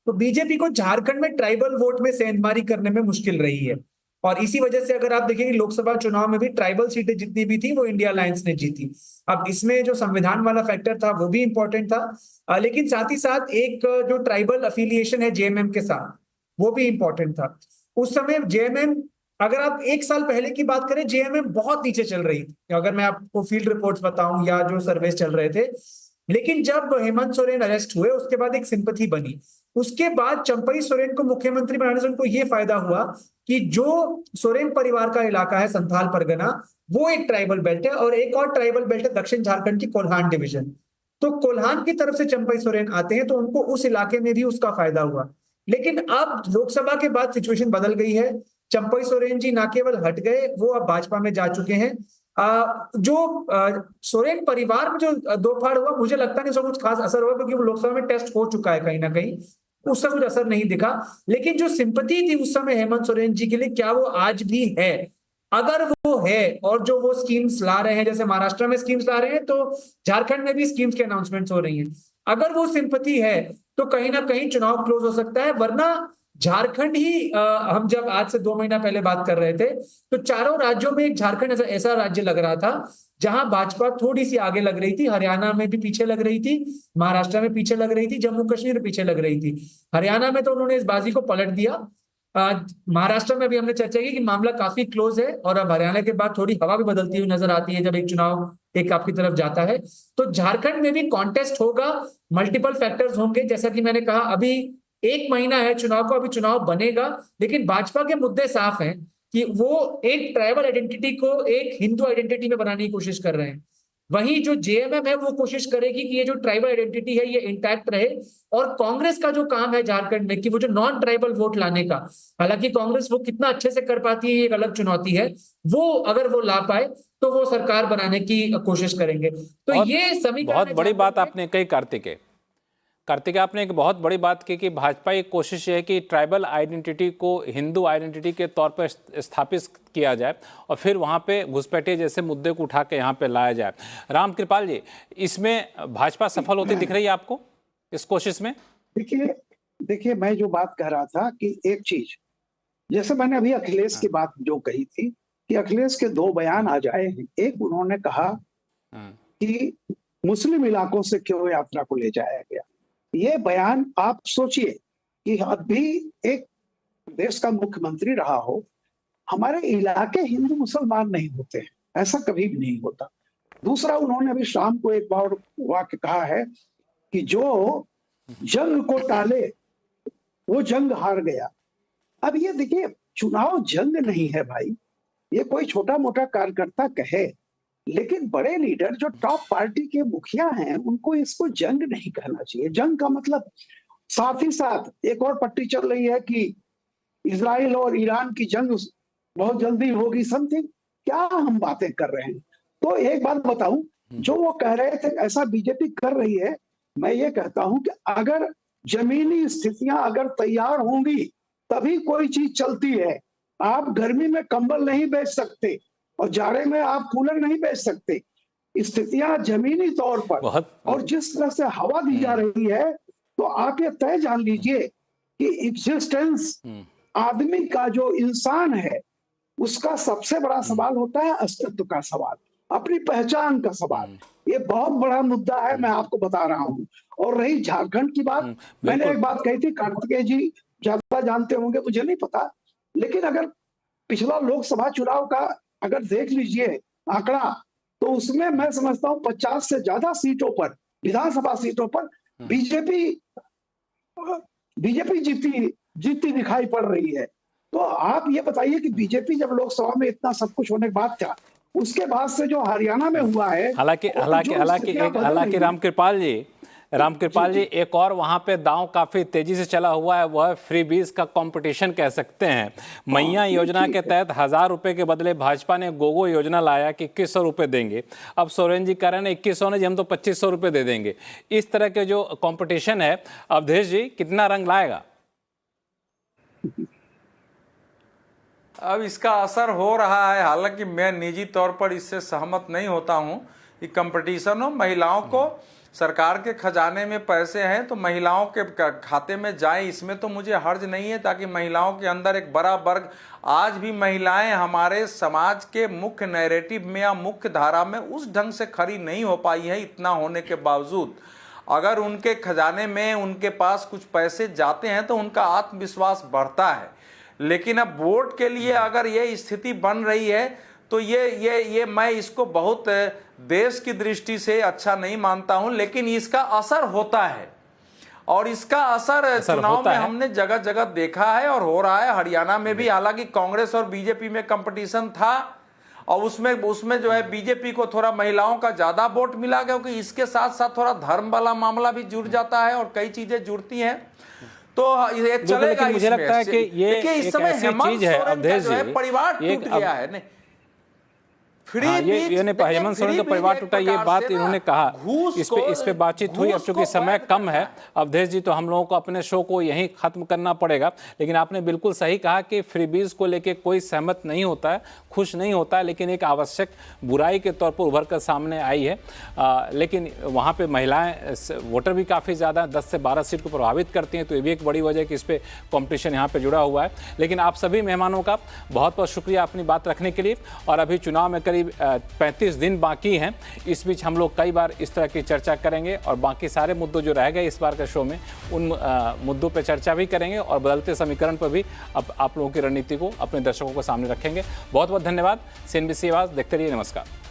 तो बीजेपी को झारखंड में ट्राइबल वोट में सेंधमारी करने में मुश्किल रही है, और इसी वजह से अगर आप देखेंगे लोकसभा चुनाव में भी ट्राइबल सीटें जितनी भी थी वो इंडिया अलायंस ने जीती। अब इसमें जो संविधान वाला फैक्टर था वो भी इंपॉर्टेंट था, लेकिन साथ ही साथ एक जो ट्राइबल अफिलिएशन है जेएमएम के साथ वो भी इंपॉर्टेंट था। उस समय जेएमएम, अगर आप 1 साल पहले की बात करें, जेएमएम बहुत नीचे चल रही थी, अगर मैं आपको फील्ड रिपोर्ट्स बताऊं या जो सर्वेस चल रहे थे। लेकिन जब हेमंत सोरेन अरेस्ट हुए उसके बाद एक सिंपैथी बनी। उसके बाद चंपई सोरेन को मुख्यमंत्री बनाने से उनको ये फायदा हुआ कि जो सोरेन परिवार का इलाका है संथाल परगना, वो एक ट्राइबल बेल्ट है, और एक और ट्राइबल बेल्ट है दक्षिण झारखंड की कोल्हान डिवीजन। तो कोल्हान की तरफ से चंपई सोरेन आते हैं तो उनको उस इलाके में भी उसका फायदा हुआ। लेकिन अब लोकसभा के बाद सिचुएशन बदल गई है। चंपई सोरेन जी ना केवल हट गए, वो अब भाजपा में जा चुके हैं। जो सोरेन परिवार में जो दो फाड़ हुआ, मुझे लगता नहीं उसका कुछ खास असर हुआ, क्योंकि वो लोकसभा में टेस्ट हो चुका है कहीं ना कहीं, उसका कुछ असर नहीं दिखा। लेकिन जो सिंपैथी थी उस समय हेमंत सोरेन जी के लिए, क्या वो आज भी है? अगर वो है और जो वो स्कीम्स ला रहे हैं, जैसे महाराष्ट्र में स्कीम्स ला रहे हैं तो झारखंड में भी स्कीम्स के अनाउंसमेंट्स हो रही हैं, अगर वो सिंपैथी है तो कहीं ना कहीं चुनाव क्लोज हो सकता है। वरना झारखंड ही हम जब आज से 2 महीना पहले बात कर रहे थे तो चारों राज्यों में एक झारखंड ऐसा राज्य लग रहा था जहां भाजपा थोड़ी सी आगे लग रही थी। हरियाणा में भी पीछे लग रही थी, महाराष्ट्र में पीछे लग रही थी, जम्मू कश्मीर में पीछे लग रही थी। हरियाणा में तो उन्होंने इस बाजी को पलट दिया महाराष्ट्र में भी हमने चर्चा की कि मामला काफी क्लोज है और अब हरियाणा के बाद थोड़ी हवा भी बदलती हुई नजर आती है जब एक चुनाव एक आपकी तरफ जाता है। तो झारखंड में भी कॉन्टेस्ट होगा, मल्टीपल फैक्टर्स होंगे। जैसा कि मैंने कहा, अभी 1 महीना है चुनाव को, अभी चुनाव बनेगा, लेकिन भाजपा के मुद्दे साफ हैं कि वो एक ट्राइबल आइडेंटिटी को एक हिंदू आइडेंटिटी में बनाने की कोशिश कर रहे हैं। वहीं जो जेएमएम है वो कोशिश करेगी कि ये जो ट्राइबल आइडेंटिटी है ये इंटैक्ट रहे। और कांग्रेस का जो काम है झारखंड में कि वो जो नॉन ट्राइबल वोट लाने का, हालांकि कांग्रेस वो कितना अच्छे से कर पाती है ये एक अलग चुनौती है, वो अगर वो ला पाए तो वो सरकार बनाने की कोशिश करेंगे। तो ये समीकरण बहुत बड़ी बात आपने कही कार्तिक, आपने एक बहुत बड़ी बात की कि भाजपा की कोशिश है कि ट्राइबल आइडेंटिटी को हिंदू आइडेंटिटी के तौर पर स्थापित किया जाए और फिर वहाँ पे घुसपैठिए जैसे मुद्दे को उठा के यहाँ पे लाया जाए। रामकृपाल जी, इसमें भाजपा सफल होती दिख रही है आपको इस कोशिश में? देखिए मैं जो बात कह रहा था कि एक चीज, जैसे मैंने अभी अखिलेश की बात जो कही थी कि अखिलेश के 2 बयान आ जाए हैं। एक, उन्होंने कहा कि मुस्लिम इलाकों से क्यों यात्रा को ले जाया गया। ये बयान आप सोचिए कि अभी एक देश का मुख्यमंत्री रहा हो, हमारे इलाके हिंदू मुसलमान नहीं होते हैं, ऐसा कभी भी नहीं होता। दूसरा, उन्होंने अभी शाम को एक बार वाक्य कहा है कि जो जंग को टाले वो जंग हार गया। अब ये देखिए, चुनाव जंग नहीं है भाई, ये कोई छोटा मोटा कार्यकर्ता कहे, लेकिन बड़े लीडर जो टॉप पार्टी के मुखिया हैं उनको इसको जंग नहीं कहना चाहिए। जंग का मतलब, साथ ही साथ एक और पट्टी चल रही है कि इजराइल और ईरान की जंग बहुत जल्दी होगी, समथिंग। क्या हम बातें कर रहे हैं? तो एक बात बताऊं, जो वो कह रहे थे ऐसा बीजेपी कर रही है, मैं ये कहता हूं कि अगर जमीनी स्थितियां अगर तैयार होंगी तभी कोई चीज चलती है। आप गर्मी में कंबल नहीं बेच सकते और जाड़े में आप कूलर नहीं बेच सकते। स्थितियां जमीनी तौर पर और जिस तरह से हवा दी जा रही है, तो आप ये तय जान लीजिए कि एग्जिस्टेंस आदमी का, जो इंसान है, उसका सबसे बड़ा सवाल होता है अस्तित्व का सवाल, अपनी पहचान का सवाल। ये बहुत बड़ा मुद्दा है, मैं आपको बता रहा हूँ। और रही झारखंड की बात, मैंने एक बात कही थी, कार्तिकेय जी ज्यादा जानते होंगे, मुझे नहीं पता, लेकिन अगर पिछला लोकसभा चुनाव का अगर देख लीजिए आंकड़ा, तो उसमें मैं समझता हूँ 50 से ज्यादा सीटों पर, विधानसभा सीटों पर बीजेपी जीती दिखाई पड़ रही है। तो आप ये बताइए कि बीजेपी जब लोकसभा में इतना सब कुछ होने के बाद था, उसके बाद से जो हरियाणा में हुआ है, हालांकि रामकृपाल जी एक और वहां पे दांव काफी तेजी से चला हुआ है, वह फ्रीबीज का कंपटीशन कह सकते हैं। मैया योजना के तहत 1000 रुपए के बदले भाजपा ने गोगो योजना लाया कि 2100 रुपए देंगे। अब सोरेन जी कह रहे हैं 2100 नहीं, हम तो 2500 रुपए दे देंगे। इस तरह के जो कंपटीशन है, अवधेश जी, कितना रंग लाएगा? अब इसका असर हो रहा है, हालांकि मैं निजी तौर पर इससे सहमत नहीं होता हूं कि कंपटीशन हो। महिलाओं को सरकार के खजाने में पैसे हैं तो महिलाओं के खाते में जाए, इसमें तो मुझे हर्ज नहीं है, ताकि महिलाओं के अंदर एक बड़ा वर्ग, आज भी महिलाएं हमारे समाज के मुख्य नैरेटिव में या मुख्य धारा में उस ढंग से खड़ी नहीं हो पाई है। इतना होने के बावजूद अगर उनके खजाने में उनके पास कुछ पैसे जाते हैं तो उनका आत्मविश्वास बढ़ता है। लेकिन अब वोट के लिए अगर ये स्थिति बन रही है तो ये मैं इसको बहुत देश की दृष्टि से अच्छा नहीं मानता हूं, लेकिन इसका असर होता है और इसका असर चुनाव में हमने जगह जगह देखा है और हो रहा है। हरियाणा में भी हालांकि कांग्रेस और बीजेपी में कंपटीशन था और उसमें जो है बीजेपी को थोड़ा महिलाओं का ज्यादा वोट मिला, क्योंकि इसके साथ साथ थोड़ा धर्म वाला मामला भी जुड़ जाता है और कई चीजें जुड़ती हैं, तो ये चलेगा। मुझे लगता है कि ये इस समय चीज है अवधेश जी, परिवार टूट गया है। नहीं, हेमंत सोरेन का परिवार टूटा, ये बात इन्होंने कहा, इस पे बातचीत हुई। अब चूंकि समय कम है अवधेश जी, तो हम लोगों को अपने शो को यहीं खत्म करना पड़ेगा। लेकिन आपने बिल्कुल सही कहा कि फ्रीबीज को लेके कोई सहमत नहीं होता है, खुश नहीं होता है, लेकिन एक आवश्यक बुराई के तौर पर उभर कर सामने आई है। लेकिन वहाँ पे महिलाएं वोटर भी काफ़ी ज़्यादा 10 से 12 सीट को प्रभावित करती हैं, तो ये भी एक बड़ी वजह है कि इस पर कॉम्पिटिशन यहाँ पर जुड़ा हुआ है। लेकिन आप सभी मेहमानों का बहुत बहुत शुक्रिया अपनी बात रखने के लिए। और अभी चुनाव में करीब करीब 35 दिन बाकी हैं। इस बीच हम लोग कई बार इस तरह की चर्चा करेंगे और बाकी सारे मुद्दों जो रह गए इस बार के शो में उन मुद्दों पर चर्चा भी करेंगे और बदलते समीकरण पर भी आप लोगों की रणनीति को अपने दर्शकों को सामने रखेंगे। बहुत बहुत धन्यवाद। CNBC आवाज़ देखते रहिए। नमस्कार।